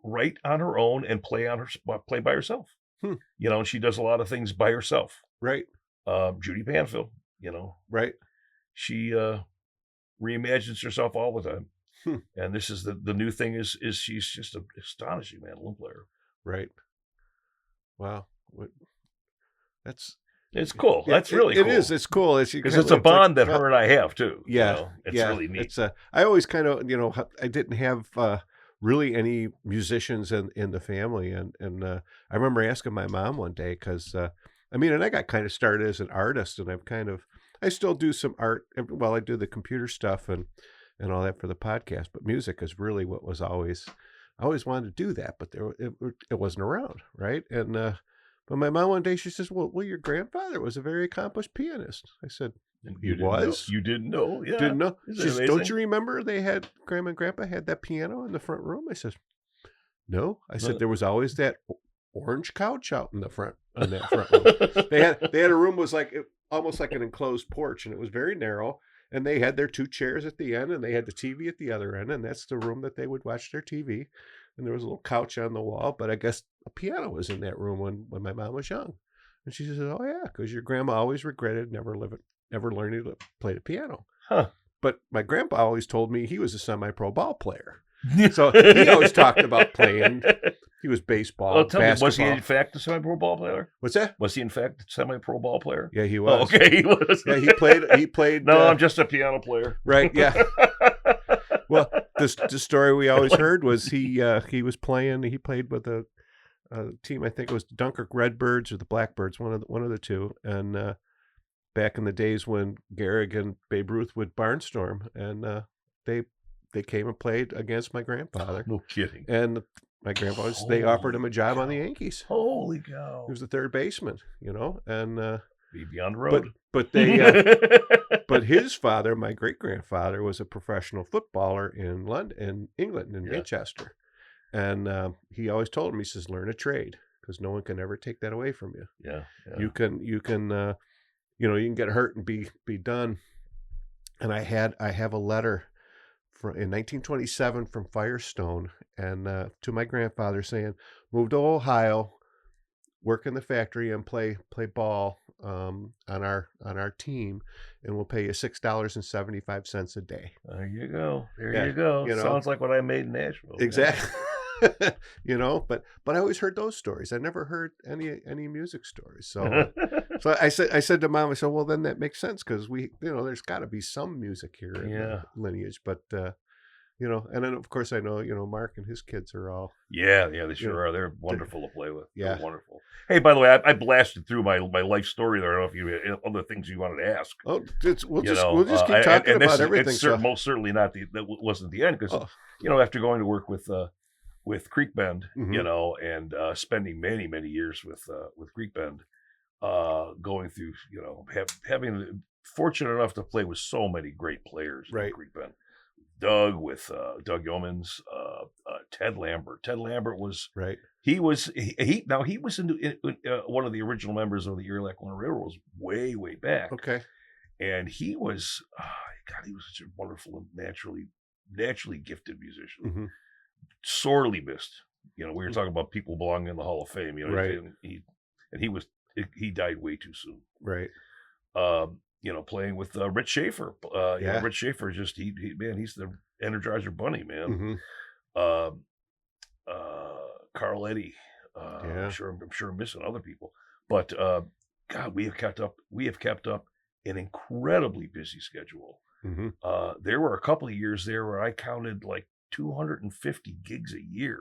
write on her own and play by herself. And she does a lot of things by herself. Right. Judy Panfil. Right. She reimagines herself all the time. And this is the new thing is she's just an astonishing mandolin player. Right. Wow. It's cool. That's really cool. It is. It's cool. Because it's a bond that her and I have too. Yeah. It's really neat. It's I always kind of, I didn't have really any musicians in the family. And I remember asking my mom one day, because, and I got kind of started as an artist, and I still do some art. Well, I do the computer stuff and all that for the podcast, but music is really what was I always wanted to do that, but it wasn't around. Right. And, but my mom one day, she says, well, your grandfather was a very accomplished pianist. I said, you didn't know? Yeah. Didn't know. She says, don't you remember Grandma and Grandpa had that piano in the front room? I said, no. I said, there was always that orange couch out in the front, on that front room. They had a room, was almost like an enclosed porch, and it was very narrow. And they had their 2 chairs at the end, and they had the TV at the other end, and that's the room that they would watch their TV. And there was a little couch on the wall, but I guess a piano was in that room when my mom was young. And she says, oh yeah, because your grandma always regretted never learning to play the piano. Huh. but my grandpa always told me he was a semi-pro ball player. So he always talked about playing. He was baseball, Well, tell basketball. me, was he in fact a semi-pro ball player? What's that? Was he in fact a semi-pro ball player? Yeah, he was. Oh, okay, he was. Yeah, he played. No, I'm just a piano player. Right, yeah. Well, the story we always heard was he was playing. He played with a team. I think it was the Dunkirk Redbirds or the Blackbirds, one of the two. And back in the days when Gehrig and Babe Ruth would barnstorm, and they came and played against my grandfather. No kidding. And my grandpa they offered him a job on the Yankees. Holy cow! He was the third baseman, and be on the road. But they but his father, my great grandfather, was a professional footballer in England, in Manchester, and he always told him, he says, learn a trade because no one can ever take that away from you. Yeah. You can you can get hurt and be done. And I have a letter in 1927 from Firestone and to my grandfather saying, move to Ohio, work in the factory and play ball on our team, and we'll pay you $6.75 a day. There you go. You go. Sounds like what I made in Nashville. Exactly. But I always heard those stories. I never heard any music stories. So so I said to Mom, I said, well, then that makes sense because we, there's got to be some music here in the lineage. But and then of course I know Mark and his kids are all they sure are. They're wonderful to play with. Yeah, they're wonderful. Hey, by the way, I blasted through my life story there. I don't know if you had other things you wanted to ask. Oh, we'll just keep talking about everything. It's most certainly not that wasn't the end because after going to work with Creek Bend, and spending many years with Creek Bend, going through, having fortunate enough to play with so many great players in Creek Bend. Doug Yeomans, Ted Lambert. Ted Lambert was he was in one of the original members of the Erie Lackawanna Railroad way back. Okay, and he was he was such a wonderful and naturally gifted musician. Mm-hmm. Sorely missed. We were talking about people belonging in the Hall of Fame. He died way too soon. Right. Playing with Rich Schaefer. Rich Schaefer he's the Energizer Bunny, man. Mm-hmm. Carl Eddy. I'm sure I'm missing other people, but God, we have kept up an incredibly busy schedule. Mm-hmm. There were a couple of years there where I counted like 250 gigs a year,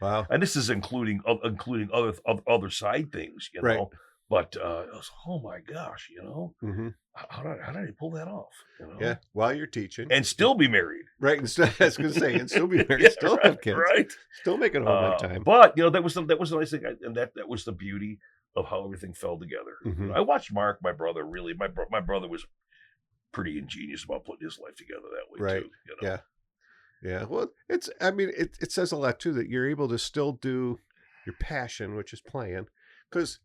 Wow. And this is including other side things, Right. But it was, oh my gosh, Mm-hmm. how did I pull that off? Yeah, while you're teaching and still be married, right? And I was going to say, and still be married, still have kids, right? Still making home on time. But that was the nice thing, and that was the beauty of how everything fell together. Mm-hmm. I watched Mark, my brother. Really, my brother was pretty ingenious about putting his life together that way too. Yeah. Yeah, well, it says a lot too that you're able to still do your passion, which is playing, because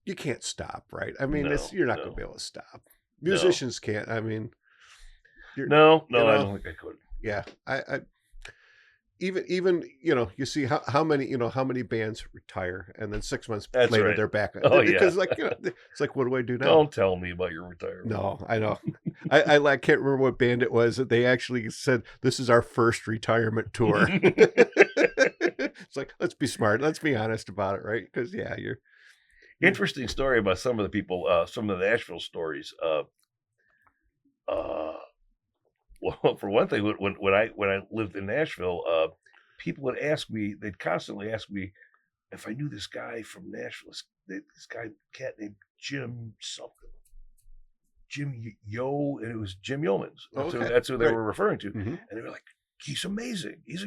you can't stop, right? You're not going to be able to stop. Musicians can't. I don't think I could. Yeah, I even you see how many bands retire and then 6 months later they're back. Because it's like, what do I do now? Don't tell me about your retirement. No, I know. I can't remember what band it was that they actually said this is our first retirement tour. It's like, let's be smart, let's be honest about it, right? Because you're interesting story about some of the people, some of the Nashville stories. Well, for one thing, when I lived in Nashville, people would ask me, they'd constantly ask me if I knew this guy from Nashville, this cat named Jim something. Jim Yo, and it was Jim Yeomans. That's who they were referring to. Mm-hmm. And they were like, he's amazing. He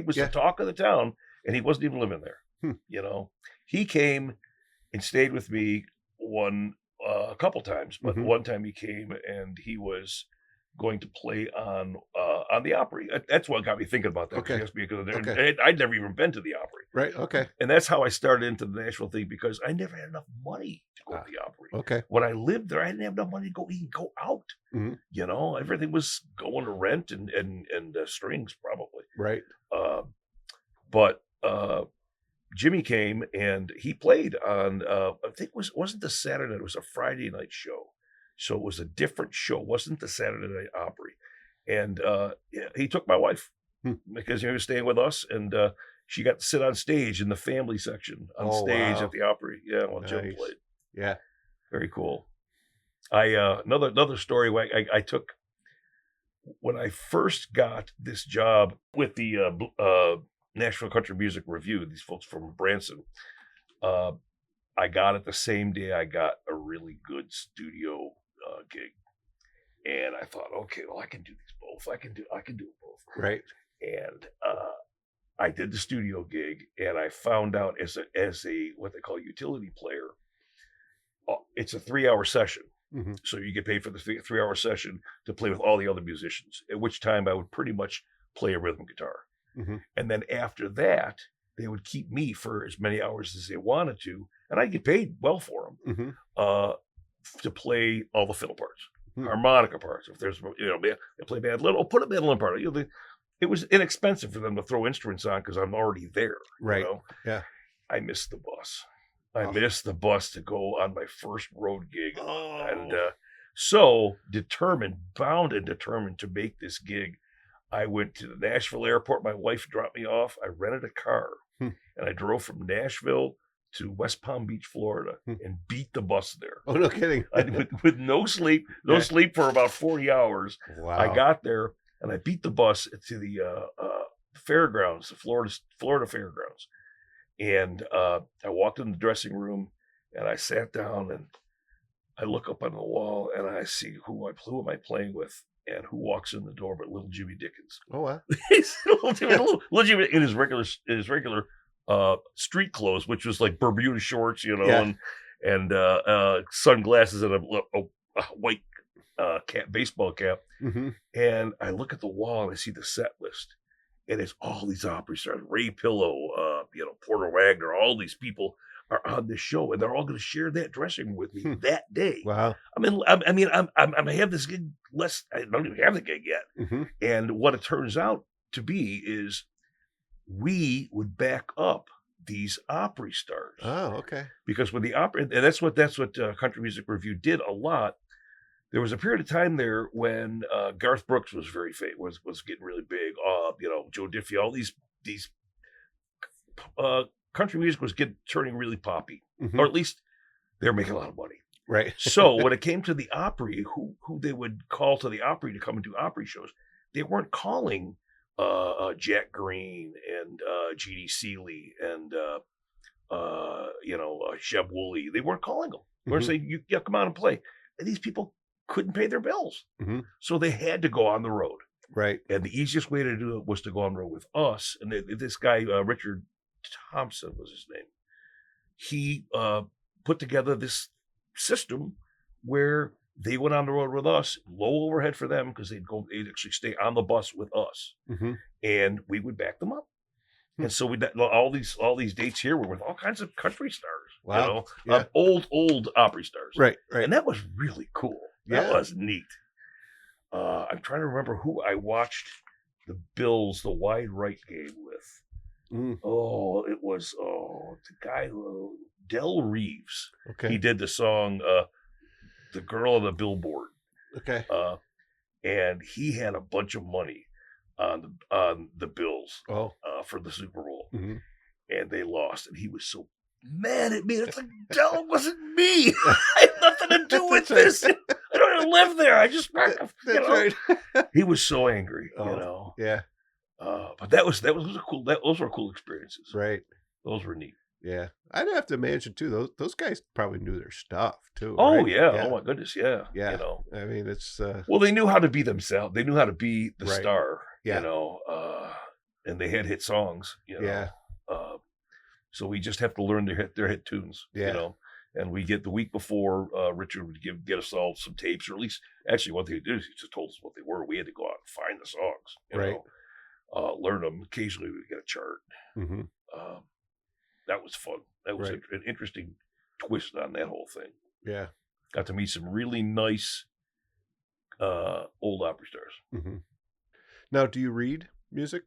was the talk of the town, and he wasn't even living there. He came and stayed with me a couple times, but one time he came and he was going to play on the Opry. That's what got me thinking about that. Okay. Because I'd never even been to the Opry. Right. Okay. And that's how I started into the Nashville thing, because I never had enough money to go to the Opry. Okay. When I lived there, I didn't have enough money to go eat and go out. Mm-hmm. Everything was going to rent and strings probably. Right. But Jimmy came and he played on I think wasn't the Saturday night, it was a Friday night show. So it was a different show. It wasn't the Saturday Night Opry. And he took my wife because he was staying with us, and she got to sit on stage in the family section on stage at the Opry. Yeah, while Jim played. Yeah, very cool. Another story. I took when I first got this job with the Nashville Country Music Review. These folks from Branson. I got it the same day I got a really good studio gig, and I thought, okay, well, I can do these both. I can do it both. Right. And I did the studio gig, and I found out as a what they call utility player, it's a 3-hour session. Mm-hmm. So you get paid for the 3-hour session to play with all the other musicians, at which time I would pretty much play a rhythm guitar. Mm-hmm. And then after that, they would keep me for as many hours as they wanted to, and I'd get paid well for them to play all the fiddle parts, harmonica parts. If there's, they play mandolin, put a mandolin part. It was inexpensive for them to throw instruments on because I'm already there. Right. Yeah. I missed the bus. I missed the bus to go on my first road gig. Oh. And so bound and determined to make this gig, I went to the Nashville airport. My wife dropped me off. I rented a car and I drove from Nashville to West Palm Beach, Florida, and beat the bus there. Oh, no kidding. with no sleep, sleep for about 40 hours. Wow. I got there and I beat the bus to the fairgrounds, the Florida fairgrounds. And I walked in the dressing room and I sat down and I look up on the wall and I see who am I playing with, and who walks in the door but little Jimmy Dickens. Oh wow. little Jimmy in his regular street clothes, which was like Bermuda shorts, and sunglasses and a white baseball cap. Mm-hmm. And I look at the wall and I see the set list, and it's all these Opry stars, Ray Pillow, Porter Wagner, all these people are on this show, and they're all going to share that dressing room with me that day. Wow. I have this gig I don't even have the gig yet. Mm-hmm. And what it turns out to be is we would back up these Opry stars. Oh, okay. Because with the Opry, and that's what Country Music Review did a lot. There was a period of time there when Garth Brooks was very famous, was getting really big. Joe Diffie, all these country music was turning really poppy, or at least they were making a lot of money. Right. So when it came to the Opry, who they would call to the Opry to come and do Opry shows, they weren't calling Jack Green and G.D. Seeley and Sheb Woolley. They weren't calling them. They were saying, "You come out and play." And these people couldn't pay their bills, so they had to go on the road. Right. And the easiest way to do it was to go on the road with us. And this guy Richard Thompson was his name. He put together this system where they went on the road with us, low overhead for them because they'd actually stay on the bus with us, and we would back them up. And so all these dates here were with all kinds of country stars. Wow. Old Opry stars. Right. And that was really cool. That was neat. I'm trying to remember who I watched the Bills, the wide right game with. Oh, it was the guy Del Reeves. Okay. He did the song "The Girl on the Billboard." Okay. And he had a bunch of money on the Bills for the Super Bowl, and they lost, and he was so mad at me. It's like, Del, wasn't me. I had nothing to do with this. I don't even live there. I just right. He was so angry. Yeah. But those were cool experiences. Right. Those were neat. Yeah. I'd have to imagine too. Those guys probably knew their stuff too. Oh right? yeah. Oh my goodness. Yeah. Yeah. I mean, it's well, they knew how to be themselves. They knew how to be the star. Yeah. And they had hit songs. Yeah. So we just have to learn their hit tunes. Yeah. And we get the week before, Richard would get us all some tapes, or at least actually what they did is he just told us what they were. We had to go out and find the songs. You know, learn them. Occasionally we get a chart. That was fun. That was an interesting twist on that whole thing. Yeah. Got to meet some really nice old Opry stars. Now, do you read music?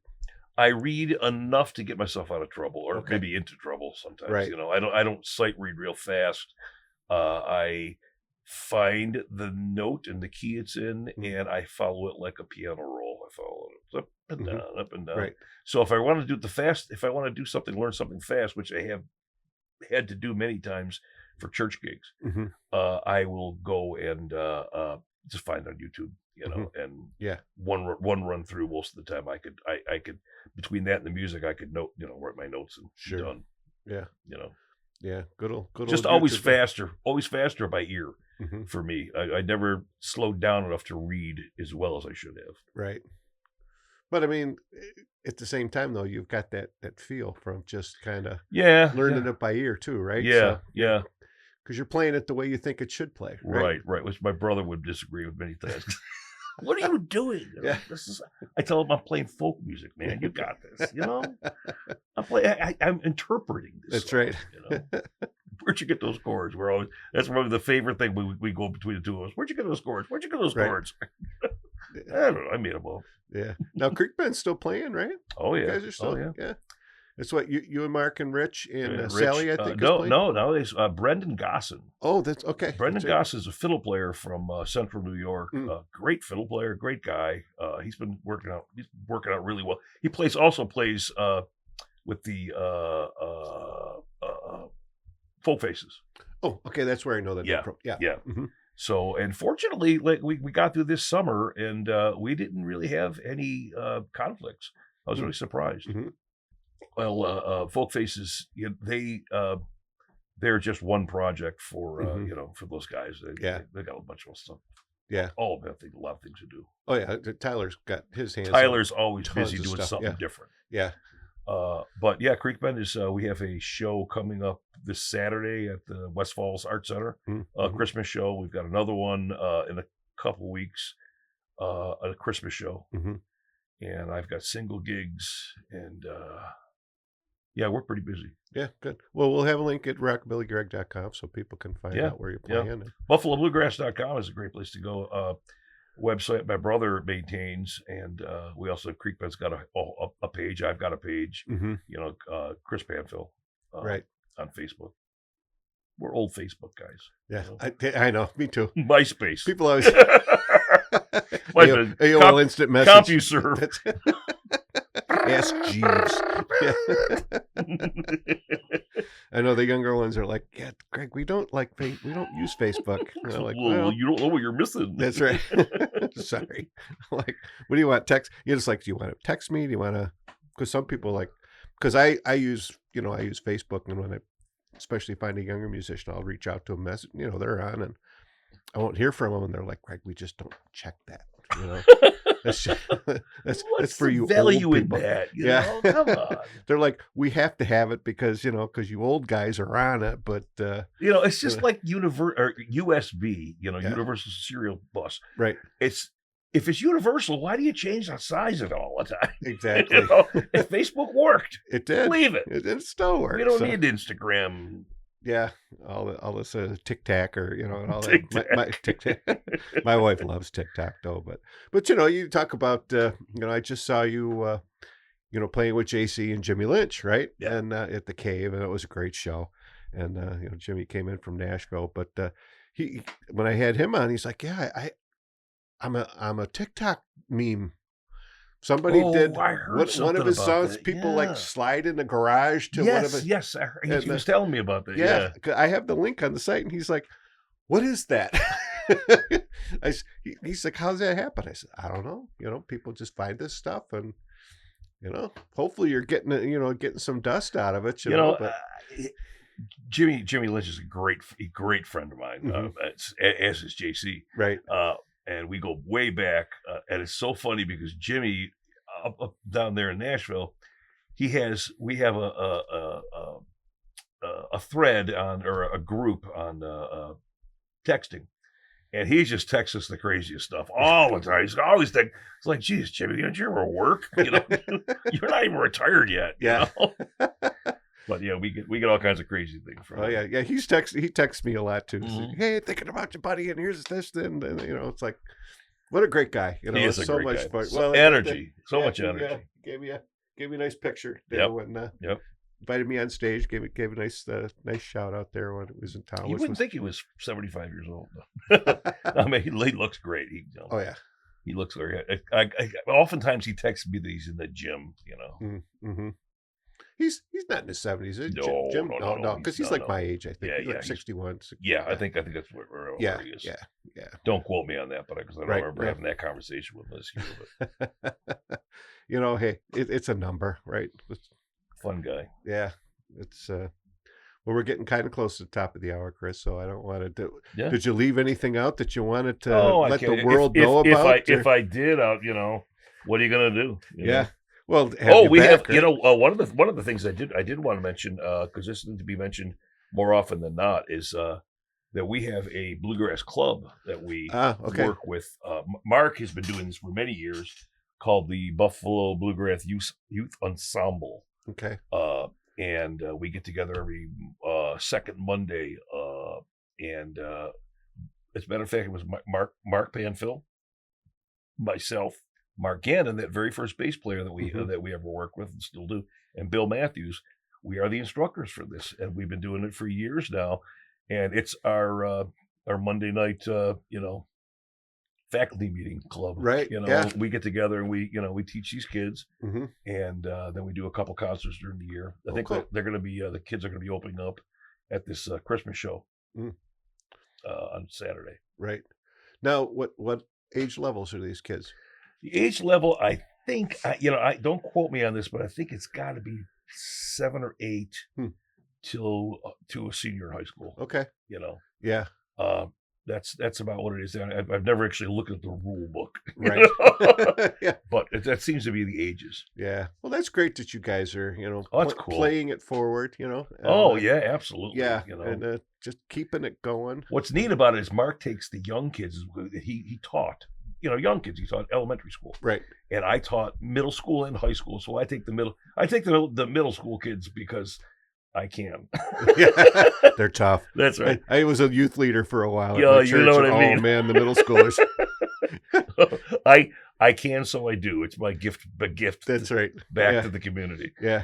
I read enough to get myself out of trouble, or maybe into trouble sometimes. Right. I don't sight read real fast. I find the note and the key it's in, and I follow it like a piano roll. I follow it up and down, up and down. Right. So if I want to do if I want to do something, learn something fast, which I have had to do many times for church gigs, I will go and just find on YouTube, and one run through most of the time. I could between that and the music, I could write my notes and be done. Yeah. Yeah. Good just old always YouTube. always faster by ear for me. I never slowed down enough to read as well as I should have. Right. But I mean, at the same time though, you've got that feel from just kind of learning it by ear too, right? Yeah. Because you're playing it the way you think it should play. Right. Which my brother would disagree with many times. What are you doing? I tell him I'm playing folk music, man. You got this. I'm interpreting this. That's song, right. Where'd you get those chords? That's probably the favorite thing we go between the two of us. Where'd you get those chords? Chords? I don't know. I made them all. Yeah. Now Creek Band's still playing, right? Oh yeah. You guys are still. Yeah. It's what you and Mark and Rich and Rich, Sally, I think. No. It's Brendan Gosson. Oh, that's okay. Brendan Gosson is a fiddle player from Central New York. Great fiddle player, great guy. He's been working out really well. He also plays with the Folk Faces. Oh, okay. That's where I know that. Yeah. Mm-hmm. So, and fortunately, we got through this summer, and we didn't really have any conflicts. I was really surprised. Well, Folk Faces, they're just one project for for those guys. They got a bunch of stuff. Yeah. Oh, I think a lot of things to do. Oh yeah, Tyler's got his hands. Tyler's always busy doing something different. Yeah. But yeah, Creek Bend is. We have a show coming up this Saturday at the West Falls Art Center. Christmas show. We've got another one in a couple weeks. A Christmas show. And I've got single gigs and. Yeah, we're pretty busy. Yeah, good. Well, we'll have a link at rockabillygreg.com so people can find out where you're playing. Yeah. BuffaloBluegrass.com is a great place to go. Website my brother maintains, and we also have Creek Band's got a page. I've got a page. Chris Panfil, right, on Facebook. We're old Facebook guys. Yeah, I know. Me too. MySpace. People always AOL instant message. CompuServe. Ask Jeeves. I know the younger ones are like, yeah, Greg, we don't use Facebook. And I'm like, well, you don't know what you're missing. That's right. Sorry. Like, what do you want? Text? You're just like, do you want to text me? Do you want to? Because some people because I use Facebook, and when especially find a younger musician, I'll reach out to them. They're on, and I won't hear from them, and they're like, Greg, we just don't check that. That's for you value old in people. that. You know? Come on. They're like, we have to have it because you old guys are on it, but it's just like USB, Universal Serial Bus. Right. If it's universal, why do you change the size of it all the time? Exactly. If Facebook worked, it did. Leave it. It still works. We don't need Instagram. Yeah, all this TikTok or and all that. My TikTok. My wife loves TikTok though, but you talk about I just saw you playing with JC and Jimmy Lynch, right? Yeah. And at the Cave, and it was a great show. And Jimmy came in from Nashville, but when I had him on, he's like, yeah, I'm a TikTok meme. Somebody did one of his songs. That. People like slide in the garage to one of his. Yes, he was telling me about that. Yeah, I have the link on the site, and he's like, "What is that?" He's like, "How's that happen?" I said, "I don't know. People just find this stuff, and hopefully you're getting getting some dust out of it. But Jimmy Lynch is a great friend of mine, as is JC. Right. And we go way back, and it's so funny because Jimmy, up down there in Nashville, we have a thread on, or a group on texting, and he just texts us the craziest stuff all the time. He's always it's like, geez, Jimmy, don't you ever work? You're not even retired yet. Yeah. But we get all kinds of crazy things from him. Yeah. He texts me a lot too. Mm-hmm. Like, hey, thinking about you, buddy, and here's this, then it's like, what a great guy. He is a great guy. Fun. So much energy. Gave me a nice picture. Yep. When, yep. invited me on stage, gave a nice shout out there when it was in town. You wouldn't think he was 75 years old. I mean, he looks great. Oh yeah, he looks very. Oftentimes he texts me that he's in the gym. Mm-hmm. He's not in his 70s. No, Jim, no, because he's like my age. I think. Yeah, he's like 61. 60, yeah, I think that's where he is. Yeah. Don't quote me on that, but because I don't remember having that conversation with him this year. But hey, it's a number, right? Fun guy. Yeah, it's well, we're getting kind of close to the top of the hour, Chris. So I don't want to do. Yeah. Did you leave anything out that you wanted to let the world know about? If I did, what are you gonna do? You know? Well, we have. One of the things I did want to mention, because this needs to be mentioned more often than not, is that we have a bluegrass club that we work with. Mark has been doing this for many years, called the Buffalo Bluegrass Youth Ensemble. Okay. And we get together every second Monday. And as a matter of fact, it was Mark Panfil, myself, Mark Gannon, that very first bass player that we ever worked with and still do, and Bill Matthews. We are the instructors for this, and we've been doing it for years now. And it's our Monday night, faculty meeting club. Right. We get together and we teach these kids, and then we do a couple concerts during the year. I think they're going to be the kids are going to be opening up at this Christmas show on Saturday. Right. Now, what age levels are these kids? The age level, I think, I don't quote me on this, but I think it's got to be 7 or 8 till to a senior high school. Okay. Yeah. That's about what it is. I've never actually looked at the rule book, right? Yeah, but that seems to be the ages. Yeah. Well, that's great that you guys are, that's cool. Playing it forward. Yeah, absolutely. Yeah, and just keeping it going. What's neat about it is Mark takes the young kids. He taught. Young kids. He taught elementary school, right? And I taught middle school and high school. So I take the middle school kids because I can. Yeah, they're tough. That's right. I was a youth leader for a while. Yeah, you know what I mean. Oh man, the middle schoolers. I can, so I do. It's my gift. That's right. Back to the community. Yeah.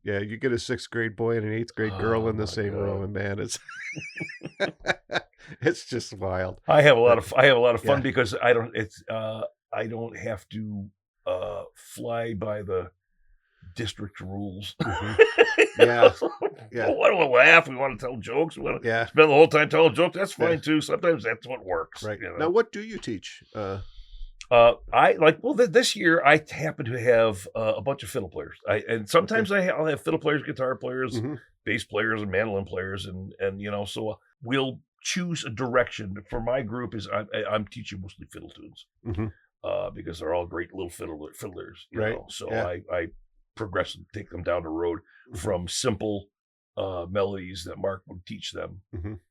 You get a 6th grade boy and an 8th grade girl in the same room, and man, it's it's just wild. I have a lot of fun because I don't have to fly by the district rules. Yeah. Yeah. We want to laugh. We want to tell jokes. We want to spend the whole time telling jokes. That's fine too. Sometimes that's what works. Right. Now, what do you teach? This year I happen to have a bunch of fiddle players. Sometimes I'll have fiddle players, guitar players, bass players, and mandolin players, and so we'll choose a direction. For my group is I'm teaching mostly fiddle tunes because they're all great little fiddlers. So I progress and take them down the road from simple melodies that Mark would teach them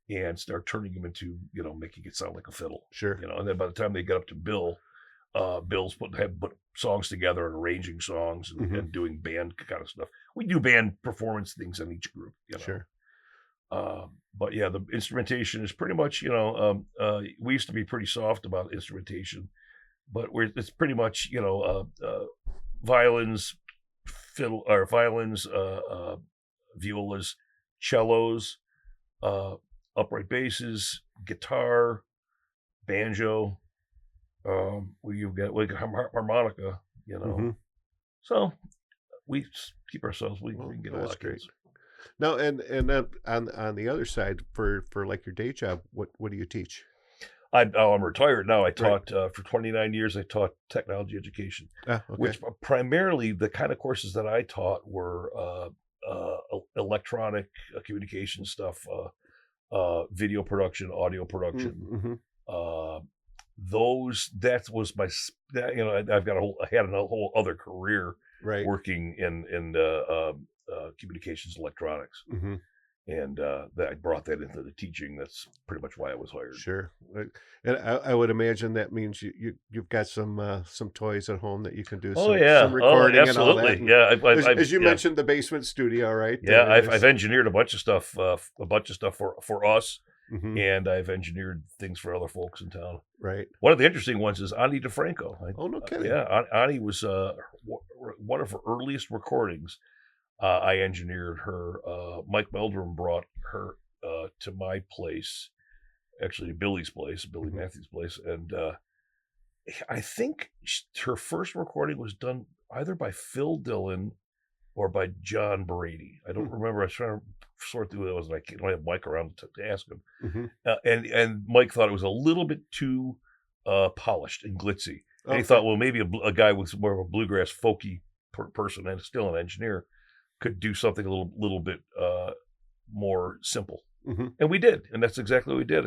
and start turning them into making it sound like a fiddle. Sure. And then by the time they get up to Bill. Bill's put songs together and arranging songs and doing band kind of stuff. We do band performance things on each group. Sure. But yeah, the instrumentation is pretty much, we used to be pretty soft about instrumentation, but it's pretty much, violins, violas, cellos, upright basses, guitar, banjo. You've got harmonica, So we keep ourselves. We can get a lot of kids. Now, and on the other side, for like your day job, what do you teach? I'm retired now. I taught for 29 years. I taught technology education, which primarily the kind of courses that I taught were electronic communication stuff, video production, audio production. That was my, I had a whole other career working in communications electronics. And that I brought that into the teaching. That's pretty much why I was hired. Sure. And I would imagine that means you've got some toys at home that you can do some recording and all that. Yeah. As you mentioned, the basement studio, right? Yeah, I've engineered a bunch of stuff for us. And I've engineered things for other folks in town. Right. One of the interesting ones is Ani DeFranco. No kidding. Ani was one of her earliest recordings I engineered her. Mike Meldrum brought her to my place, actually Billy's place, Billy Matthews' place, and I think her first recording was done either by Phil Dillon or by John Brady. I don't remember. I was trying to sort through those, and I don't have Mike around to ask him. And Mike thought it was a little bit too polished and glitzy. And he thought, well, maybe a guy with more of a bluegrass folky person and still an engineer could do something a little bit more simple. And we did, and that's exactly what we did.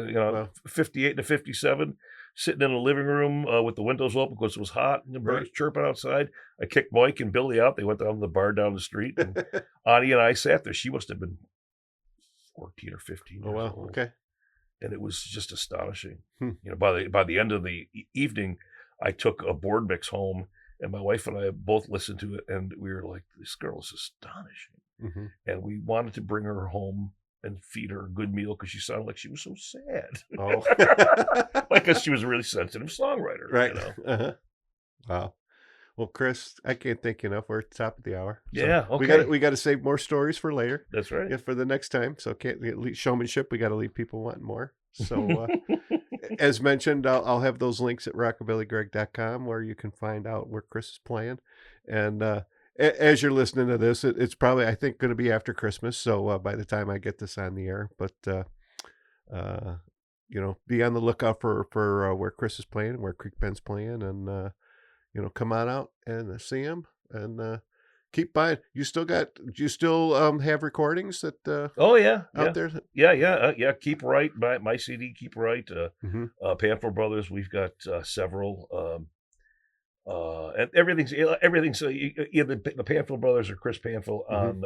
58 to 57, sitting in a living room with the windows open because it was hot and the birds chirping outside. I kicked Mike and Billy out. They went down to the bar down the street, and Ani and I sat there. She must have been 14 or 15 years old. Okay. And it was just astonishing. By the end of the evening, I took a board mix home, and my wife and I both listened to it, and we were like, "This girl is astonishing." And we wanted to bring her home and feed her a good meal because she sounded like she was so sad. Because she was a really sensitive songwriter. Right. Wow. Well, Chris, I can't thank you enough. We're at the top of the hour. Yeah. Okay. We got to save more stories for later. That's right. Yeah, for the next time. So can't showmanship. We got to leave people wanting more. So as mentioned, I'll have those links at rockabillygreg.com where you can find out where Chris is playing. And as you're listening to this, it's probably, I think, going to be after Christmas. So by the time I get this on the air, but be on the lookout for where Chris is playing and where Creek Bend's playing, and come on out and see him, and keep buying. Do you still have recordings that out there? Yeah. Keep Right, my CD, Keep Right. Panfil Brothers, we've got several. And everything's either the Panfil Brothers or Chris Panfil on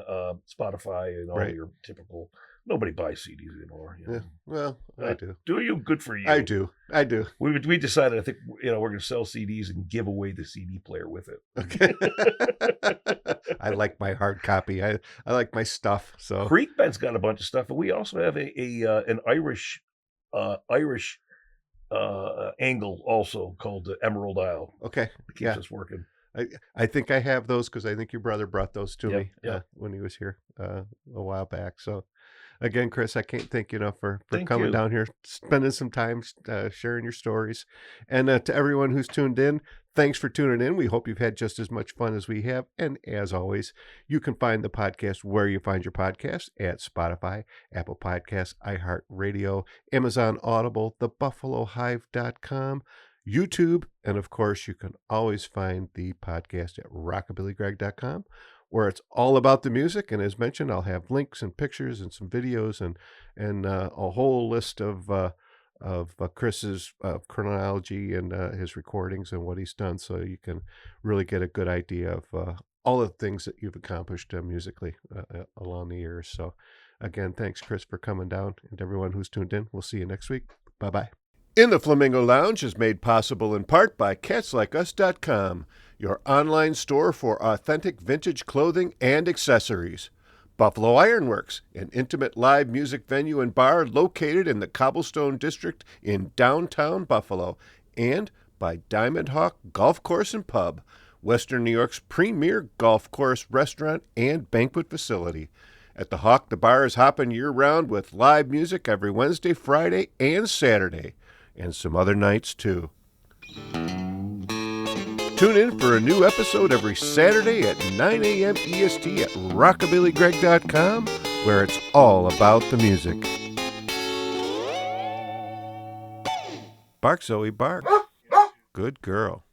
Spotify and all your typical. Nobody buys CDs anymore. Yeah, well, I do. Do you? Good for you. I do. We decided. I think we're going to sell CDs and give away the CD player with it. Okay. I like my hard copy. I like my stuff. So Creek Bend's got a bunch of stuff, and we also have an Irish angle also called the Emerald Isle. Okay, it keeps us working. I think I have those because I think your brother brought those to me when he was here a while back. So again, Chris, I can't thank you enough for coming down here, spending some time sharing your stories. And to everyone who's tuned in, thanks for tuning in. We hope you've had just as much fun as we have. And as always, you can find the podcast where you find your podcasts at Spotify, Apple Podcasts, iHeartRadio, Amazon Audible, thebuffalohive.com, YouTube, and of course, you can always find the podcast at rockabillygreg.com, where it's all about the music. And as mentioned, I'll have links and pictures and some videos and a whole list of Chris's chronology and his recordings and what he's done, so you can really get a good idea of all the things that you've accomplished musically along the years. So again, thanks, Chris, for coming down, and everyone who's tuned in. We'll see you next week. Bye-bye. In the Flamingo Lounge is made possible in part by CatsLikeUs.com, your online store for authentic vintage clothing and accessories. Buffalo Ironworks, an intimate live music venue and bar located in the Cobblestone District in downtown Buffalo. And by Diamond Hawk Golf Course and Pub, Western New York's premier golf course, restaurant, and banquet facility. At the Hawk, the bar is hopping year-round with live music every Wednesday, Friday, and Saturday. And some other nights, too. Tune in for a new episode every Saturday at 9 a.m. EST at rockabillygreg.com, where it's all about the music. Bark, Zoe, bark. Good girl.